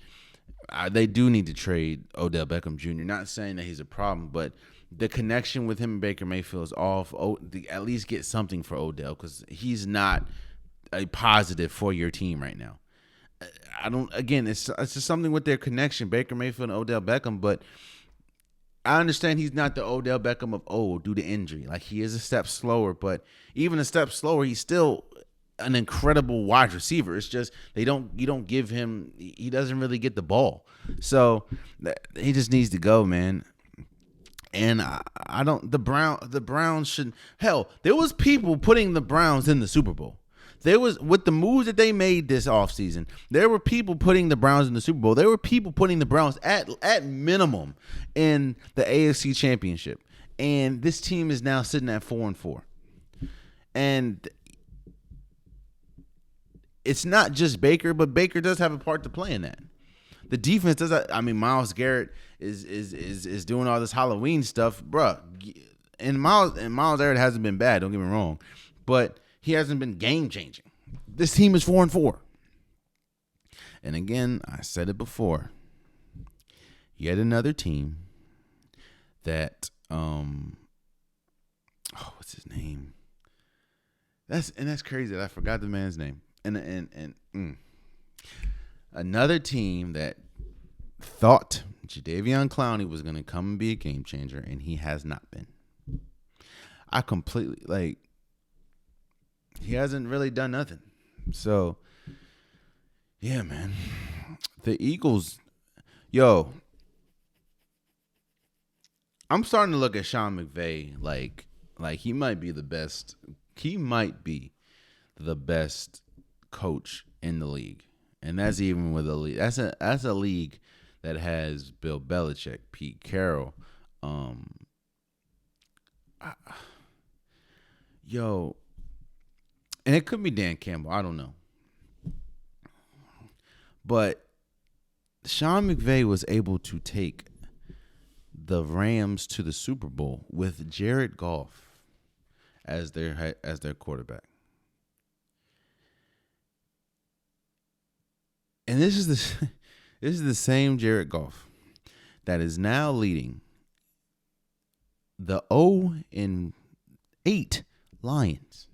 They do need to trade Odell Beckham Jr. Not saying that he's a problem, but the connection with him and Baker Mayfield is off. At least get something for Odell because he's not a positive for your team right now. It's just something with their connection, Baker Mayfield and Odell Beckham, but I understand he's not the Odell Beckham of old due to injury. Like, he is a step slower, but even a step slower, he's still an incredible wide receiver. It's just you don't give him, he doesn't really get the ball. So he just needs to go, man. And the Browns shouldn't. Hell, there was people putting the Browns in the Super Bowl. There was, with the moves that they made this offseason, there were people putting the Browns in the Super Bowl. There were people putting the Browns at minimum in the AFC Championship. And this team is now sitting at 4-4. And it's not just Baker, but Baker does have a part to play in that. The defense does. I mean, Myles Garrett is doing all this Halloween stuff, bruh. And Myles Garrett hasn't been bad. Don't get me wrong, but he hasn't been game changing. This team is 4-4. And again, I said it before. Yet another team that what's his name? That's crazy that I forgot the man's name. Another team that thought Jadeveon Clowney was going to come and be a game changer, and he has not been. I completely, he hasn't really done nothing. So, yeah, man. The Eagles, I'm starting to look at Sean McVay like he might be the best. He might be the best coach in the league. And that's even with a league. That's a league that has Bill Belichick, Pete Carroll, and it could be Dan Campbell. I don't know. But Sean McVay was able to take the Rams to the Super Bowl with Jared Goff as their quarterback. And this is the this is the same Jared Goff that is now leading the 0-8 Lions.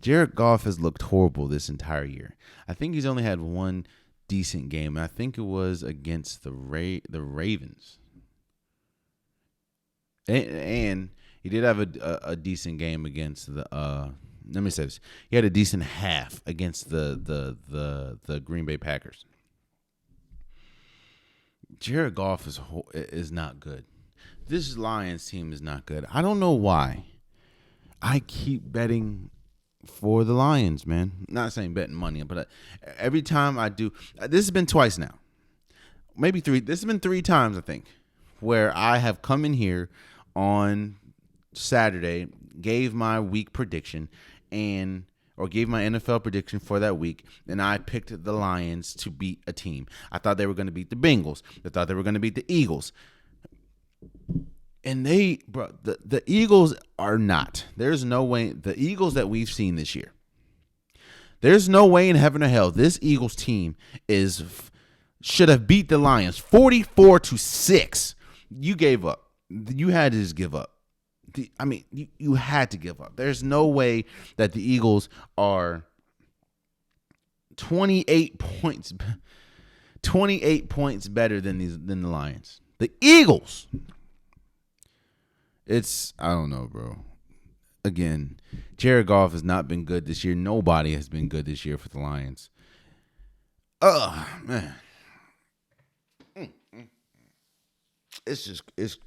Jared Goff has looked horrible this entire year. I think he's only had one decent game. I think it was against the Ravens. And he did have a decent game against the let me say this. He had a decent half against the Green Bay Packers. Jared Goff is not good. This Lions team is not good. I don't know why. I keep betting for the Lions, man. Not saying betting money, but every time I do, this has been twice now. Maybe three. This has been 3 times, I think, where I have come in here on Saturday, gave my week prediction or gave my NFL prediction for that week, and I picked the Lions to beat a team. I thought they were going to beat the Bengals. I thought they were going to beat the Eagles. And the Eagles are not. There's no way. The Eagles that we've seen this year, there's no way in heaven or hell this Eagles team should have beat the Lions 44-6. You gave up. You had to just give up. You had to give up. There's no way that the Eagles are 28 points better than the Lions. The Eagles. I don't know, bro. Again, Jared Goff has not been good this year. Nobody has been good this year for the Lions. Man.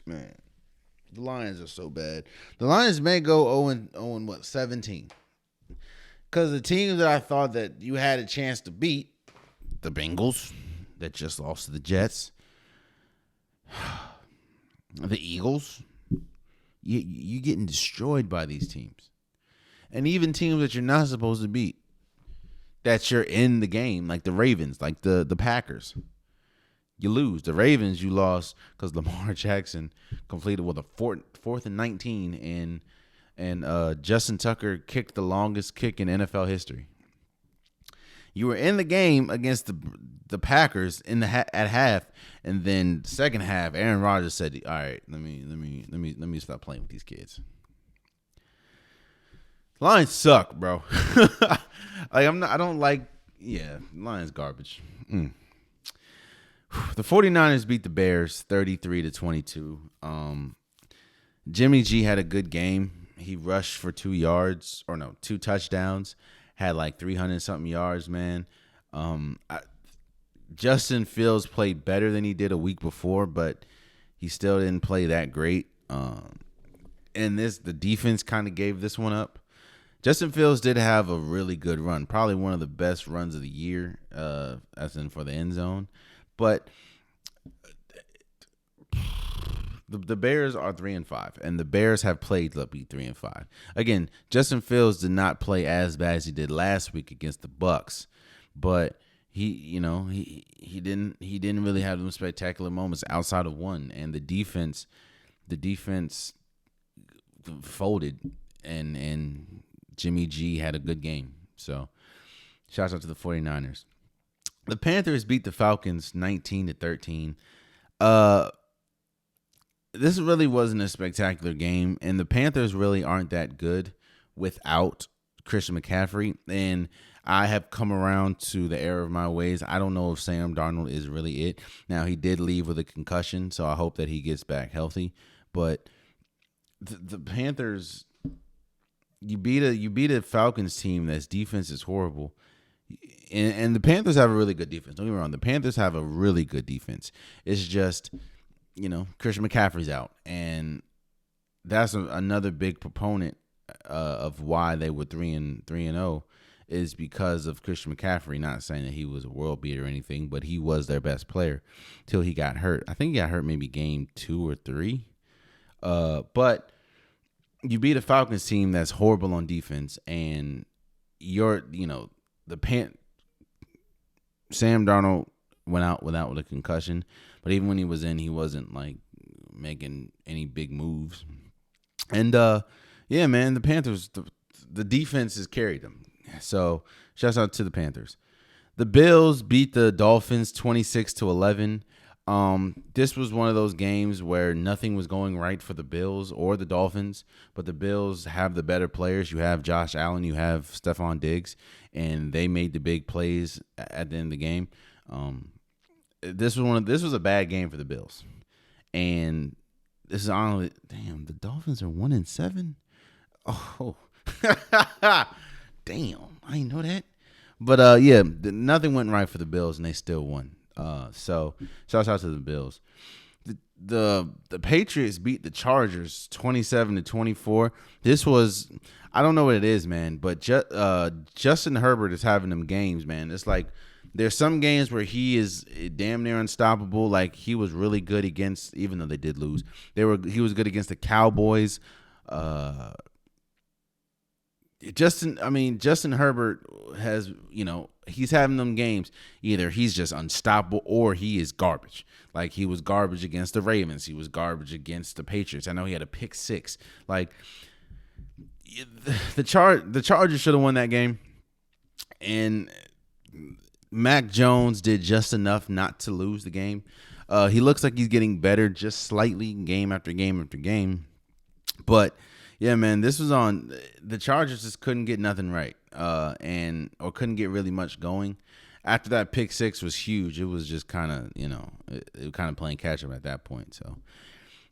Man. The Lions are so bad. The Lions may go 17. Because the teams that I thought that you had a chance to beat, the Bengals that just lost to the Jets, the Eagles, you're getting destroyed by these teams. And even teams that you're not supposed to beat, that you're in the game, like the Ravens, like the Packers. You lose. The Ravens, you lost because Lamar Jackson completed with a fourth and 19, and Justin Tucker kicked the longest kick in NFL history. You were in the game against the Packers at half, and then second half, Aaron Rodgers said, "All right, let me stop playing with these kids." Lions suck, bro. Lions garbage. The 49ers beat the Bears 33-22. Jimmy G had a good game. He rushed for 2 touchdowns, had like 300-something yards, man. Justin Fields played better than he did a week before, but he still didn't play that great. And the defense kind of gave this one up. Justin Fields did have a really good run, probably one of the best runs of the year, as in for the end zone. But the Bears are 3-5, and the Bears have played to be 3-5. Again, Justin Fields did not play as bad as he did last week against the Bucs, but he didn't really have them spectacular moments outside of one, and the defense folded, and Jimmy G had a good game. So, shouts out to the 49ers. The Panthers beat the Falcons 19-13. This really wasn't a spectacular game, and the Panthers really aren't that good without Christian McCaffrey. And I have come around to the error of my ways. I don't know if Sam Darnold is really it. Now, he did leave with a concussion, so I hope that he gets back healthy. But the Panthers, you beat a Falcons team that's defense is horrible. And the Panthers have a really good defense. Don't get me wrong. The Panthers have a really good defense. It's just, Christian McCaffrey's out. And that's another big proponent of why they were 3-0 is because of Christian McCaffrey. Not saying that he was a world beater or anything, but he was their best player till he got hurt. I think he got hurt maybe game 2 or 3. But you beat a Falcons team that's horrible on defense, and Sam Darnold went out with a concussion, but even when he was in, he wasn't like making any big moves. And man, the Panthers, the defense has carried them. So shouts out to the Panthers. The Bills beat the Dolphins 26-11. This was one of those games where nothing was going right for the Bills or the Dolphins, but the Bills have the better players. You have Josh Allen, you have Stephon Diggs, and they made the big plays at the end of the game. This was a bad game for the Bills, and this is honestly, damn, the Dolphins are 1-7. Oh, damn, I didn't know that. But yeah, nothing went right for the Bills, and they still won. So shout out to the Bills. The Patriots beat the Chargers 27-24. This was, I don't know what it is, man, but Justin Herbert is having them games, man. It's like there's some games where he is damn near unstoppable. Like he was really good against, even though they did lose, he was good against the Cowboys. Justin Herbert has, he's having them games. Either he's just unstoppable or he is garbage. Like he was garbage against the Ravens. He was garbage against the Patriots. I know he had a pick six. Like the Chargers should have won that game. And Mac Jones did just enough not to lose the game. He looks like he's getting better just slightly game after game after game. But yeah, man, this was on the Chargers just couldn't get nothing right, or couldn't get really much going. After that pick six was huge. It was just kind of, it kind of playing catch up at that point. So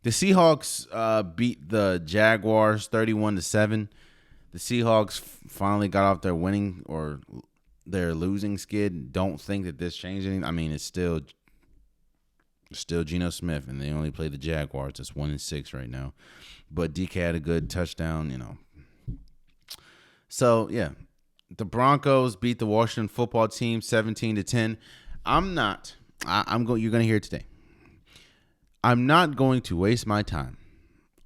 the Seahawks beat the Jaguars 31-7. The Seahawks finally got off their winning or their losing skid. Don't think that this changed anything. I mean, it's still Geno Smith, and they only play the Jaguars. It's 1-6 right now. But DK had a good touchdown, So, yeah. The Broncos beat the Washington football team 17-10. You're going to hear it today. I'm not going to waste my time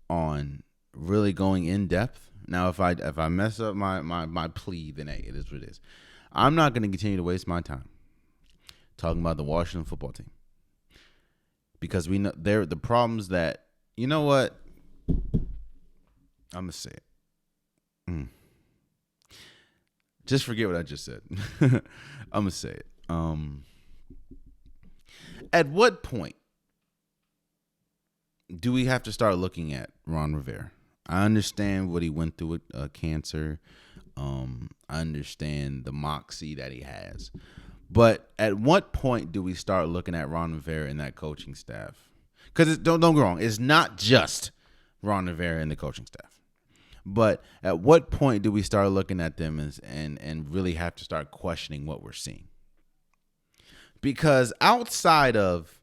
on really going in depth. Now, if I mess up my plea, then hey, it is what it is. I'm not going to continue to waste my time talking about the Washington football team. Because we know the problems that, you know what? I'm going to say it. Just forget what I just said. I'm going to say it. At what point do we have to start looking at Ron Rivera? I understand what he went through with cancer. I understand the moxie that he has. But at what point do we start looking at Ron Rivera and that coaching staff? Because don't get me wrong, it's not just Ron Rivera and the coaching staff. But at what point do we start looking at them and really have to start questioning what we're seeing? Because outside of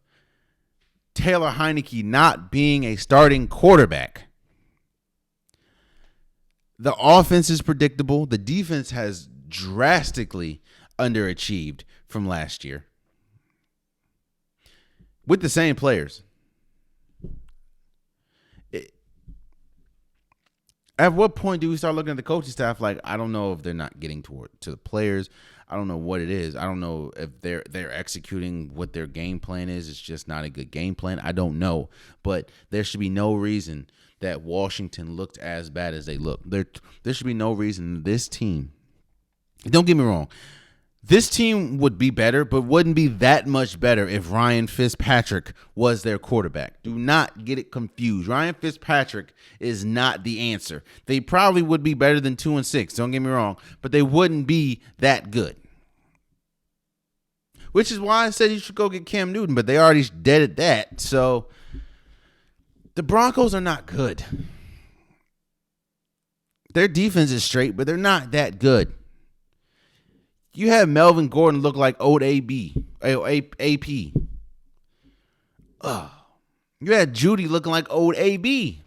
Taylor Heineke not being a starting quarterback, the offense is predictable. The defense has drastically underachieved from last year with the same players. At what point do we start looking at the coaching staff like, I don't know if they're not getting to the players. I don't know what it is. I don't know if they're executing what their game plan is. It's just not a good game plan. I don't know. But there should be no reason that Washington looked as bad as they look. There should be no reason this team, don't get me wrong, this team would be better, but wouldn't be that much better if Ryan Fitzpatrick was their quarterback. Do not get it confused. Ryan Fitzpatrick is not the answer. They probably would be better than 2-6, don't get me wrong, but they wouldn't be that good. Which is why I said you should go get Cam Newton, but they already dead at that. So the Broncos are not good. Their defense is straight, but they're not that good. You have Melvin Gordon look like old AP. You had Judy looking like old AB.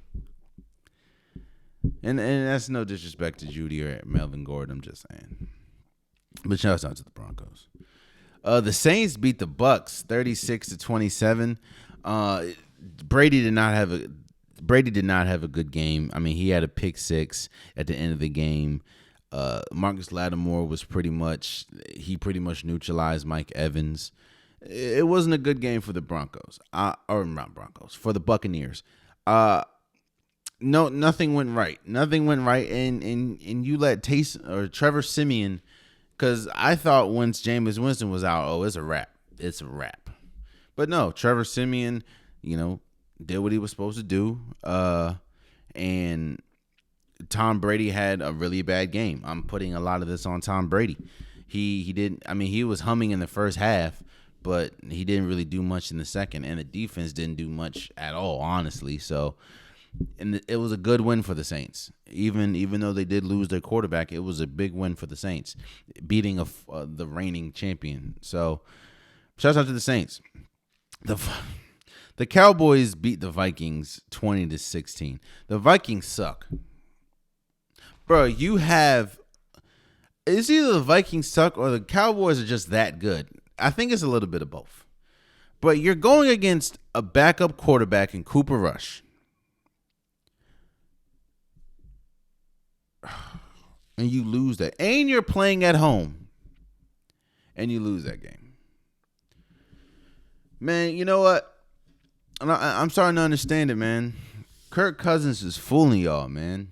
And that's no disrespect to Judy or Melvin Gordon. I'm just saying. But shout out to the Broncos. The Saints beat the Bucks 36-27. Brady did not have a good game. I mean, he had a pick six at the end of the game. Marcus Lattimore was pretty much neutralized Mike Evans. It wasn't a good game for the Broncos, or not Broncos, for the Buccaneers. Nothing went right. And you let Trevor Siemian Because I thought once Jameis Winston was out, it's a wrap. It's a wrap. But no, Trevor Siemian, did what he was supposed to do. And Tom Brady had a really bad game. I'm putting a lot of this on Tom Brady. He didn't. I mean, he was humming in the first half, but he didn't really do much in the second, and the defense didn't do much at all, honestly. So, and it was a good win for the Saints. Even though they did lose their quarterback, it was a big win for the Saints, beating the reigning champion. So, shout out to the Saints. The Cowboys beat the Vikings 20-16. The Vikings suck. Bro, it's either the Vikings suck or the Cowboys are just that good. I think it's a little bit of both. But you're going against a backup quarterback in Cooper Rush. And you lose that. And you're playing at home. And you lose that game. Man, you know what? I'm starting to understand it, man. Kirk Cousins is fooling y'all, man.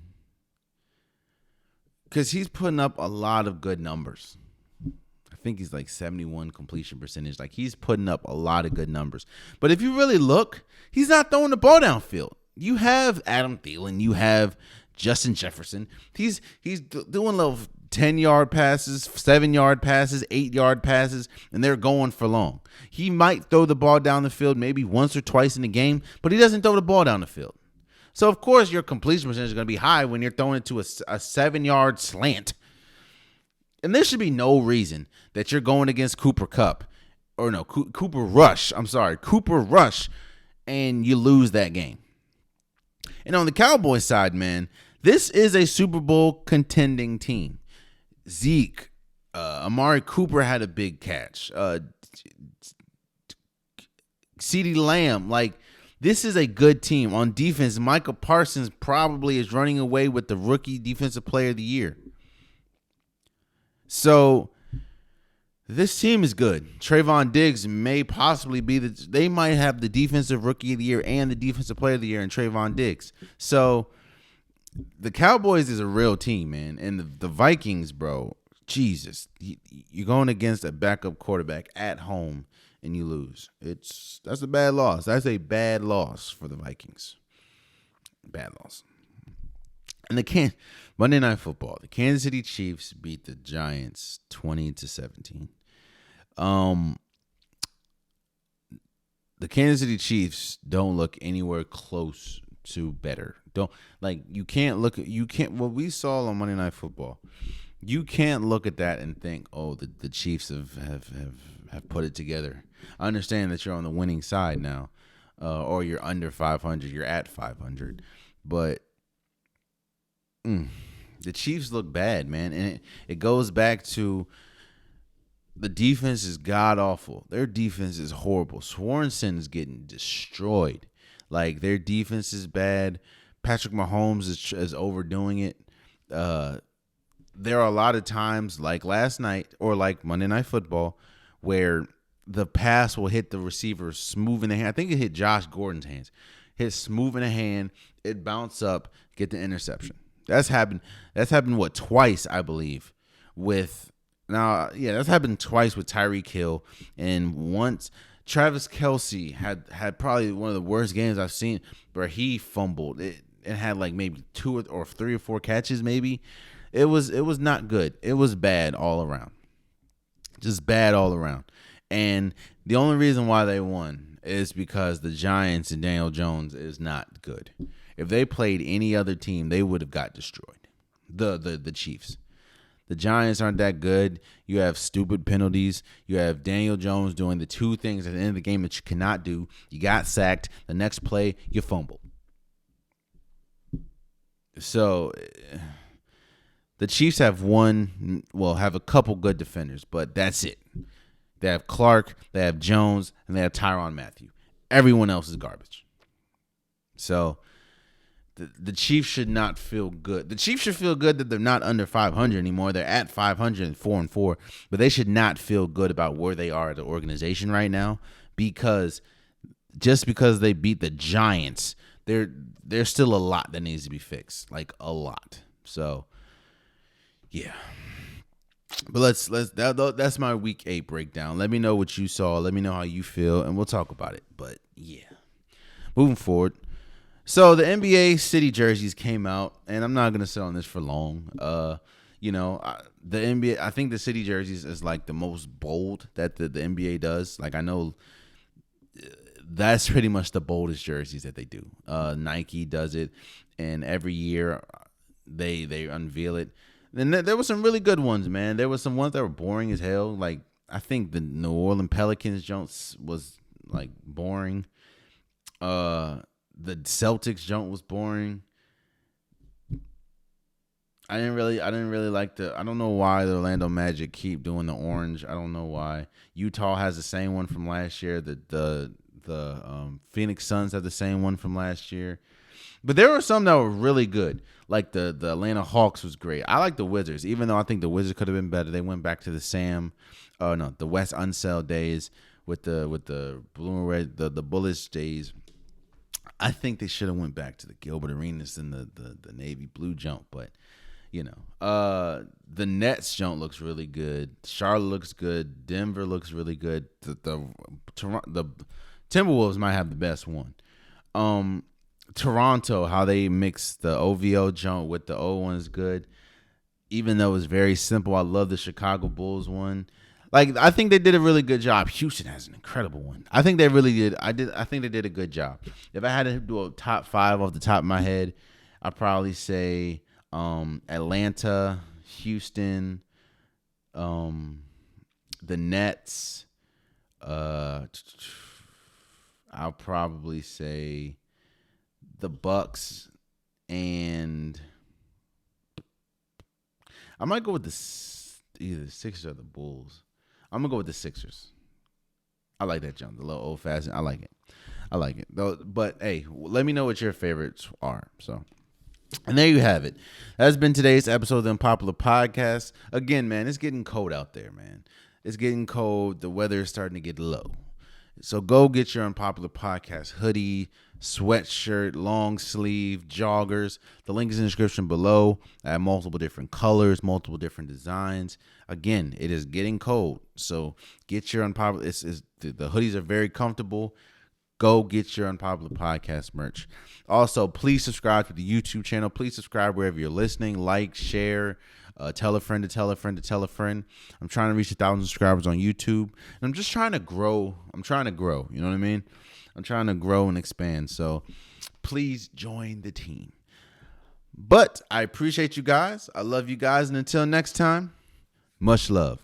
Because he's putting up a lot of good numbers. I think he's like 71 completion percentage. Like, he's putting up a lot of good numbers. But if you really look, he's not throwing the ball downfield. You have Adam Thielen. You have Justin Jefferson. He's doing little 10-yard passes, 7-yard passes, 8-yard passes, and they're going for long. He might throw the ball down the field maybe once or twice in the game, but he doesn't throw the ball down the field. So, of course, your completion percentage is going to be high when you're throwing it to a 7-yard slant. And there should be no reason that you're going against Cooper Rush. I'm sorry, Cooper Rush, and you lose that game. And on the Cowboys side, man, this is a Super Bowl contending team. Zeke, Amari Cooper had a big catch. CeeDee Lamb, this is a good team. On defense, Micah Parsons probably is running away with the rookie defensive player of the year. So this team is good. Trayvon Diggs may possibly be they might have the defensive rookie of the year and the defensive player of the year in Trayvon Diggs. So the Cowboys is a real team, man. And the Vikings, bro, Jesus, you're going against a backup quarterback at home and you lose. That's a bad loss. That's a bad loss for the Vikings. Bad loss. And Monday Night Football, the Kansas City Chiefs beat the Giants 20-17. The Kansas City Chiefs don't look anywhere close to better. What we saw on Monday Night Football, you can't look at that and think, oh, the Chiefs have put it together. I understand that you're on the winning side now, or you're under 500, you're at 500, but the Chiefs look bad, man, and it goes back to the defense is god-awful. Their defense is horrible. Swanson is getting destroyed. Their defense is bad. Patrick Mahomes is overdoing it. There are a lot of times, like last night or like Monday Night Football, where the pass will hit the receiver smooth in the hand. I think it hit Josh Gordon's hands. Hit smooth in the hand. It bounced up, get the interception. That's happened. That's happened twice, I believe. That's happened twice with Tyreek Hill, and once Travis Kelce had probably one of the worst games I've seen, where he fumbled. It had maybe 2 or 3 or 4 catches. Maybe it was not good. It was bad all around, just bad all around. And the only reason why they won is because the Giants and Daniel Jones is not good. If they played any other team, they would have got destroyed. The Chiefs. The Giants aren't that good. You have stupid penalties. You have Daniel Jones doing the 2 things at the end of the game that you cannot do. You got sacked. The next play, you fumbled. So the Chiefs have a couple good defenders, but that's it. They have Clark, they have Jones, and they have Tyrann Mathieu. Everyone else is garbage. So the Chiefs should not feel good. The Chiefs should feel good that they're not under 500 anymore. They're at 500 and 4-4, but they should not feel good about where they are at the organization right now, because just because they beat the Giants, there's still a lot that needs to be fixed, a lot. So, yeah. But that's my week 8 breakdown. Let me know what you saw. Let me know how you feel, and we'll talk about it. But yeah, moving forward. So the NBA city jerseys came out, and I'm not gonna sit on this for long. The NBA. I think the city jerseys is like the most bold that the NBA does. Like I know that's pretty much the boldest jerseys that they do. Nike does it, and every year they unveil it. And there were some really good ones, man. There were some ones that were boring as hell. Like I think the New Orleans Pelicans jumps was like boring. The Celtics jump was boring. I didn't really like I don't know why the Orlando Magic keep doing the orange. I don't know why. Utah has the same one from last year. The Phoenix Suns have the same one from last year. But there were some that were really good. Like the Atlanta Hawks was great. I like the Wizards, even though I think the Wizards could have been better. They went back to the West Unseld days with the blue and red, the Bullets days. I think they should have went back to the Gilbert Arenas and the navy blue jump, but the Nets jump looks really good. Charlotte looks good. Denver looks really good. The Timberwolves might have the best one. Toronto, how they mix the OVO jump with the O one is good. Even though it's very simple, I love the Chicago Bulls one. Like I think they did a really good job. Houston has an incredible one. I think they really did. I think they did a good job. If I had to do a top 5 off the top of my head, I'd probably say Atlanta, Houston, the Nets. I'll probably say the Bucks, and I might go with either the Sixers or the Bulls. I'm gonna go with the Sixers. I like that jump, the little old fashioned. I like it. Though, but hey, let me know what your favorites are. So, and there you have it. That's been today's episode of the Unpopular Podcast. Again, man, it's getting cold out there, man. It's getting cold. The weather is starting to get low. So go get your Unpopular Podcast hoodie, sweatshirt, long sleeve, joggers. The link is in the description below. I have multiple different colors, multiple different designs. Again, it is getting cold. So get your Unpopular. The hoodies are very comfortable. Go get your Unpopular Podcast merch. Also, please subscribe to the YouTube channel. Please subscribe wherever you're listening. Like, share. Tell a friend to tell a friend to tell a friend. I'm trying to reach 1,000 subscribers on YouTube. And I'm just trying to grow. You know what I mean? I'm trying to grow and expand. So please join the team. But I appreciate you guys. I love you guys. And until next time, much love.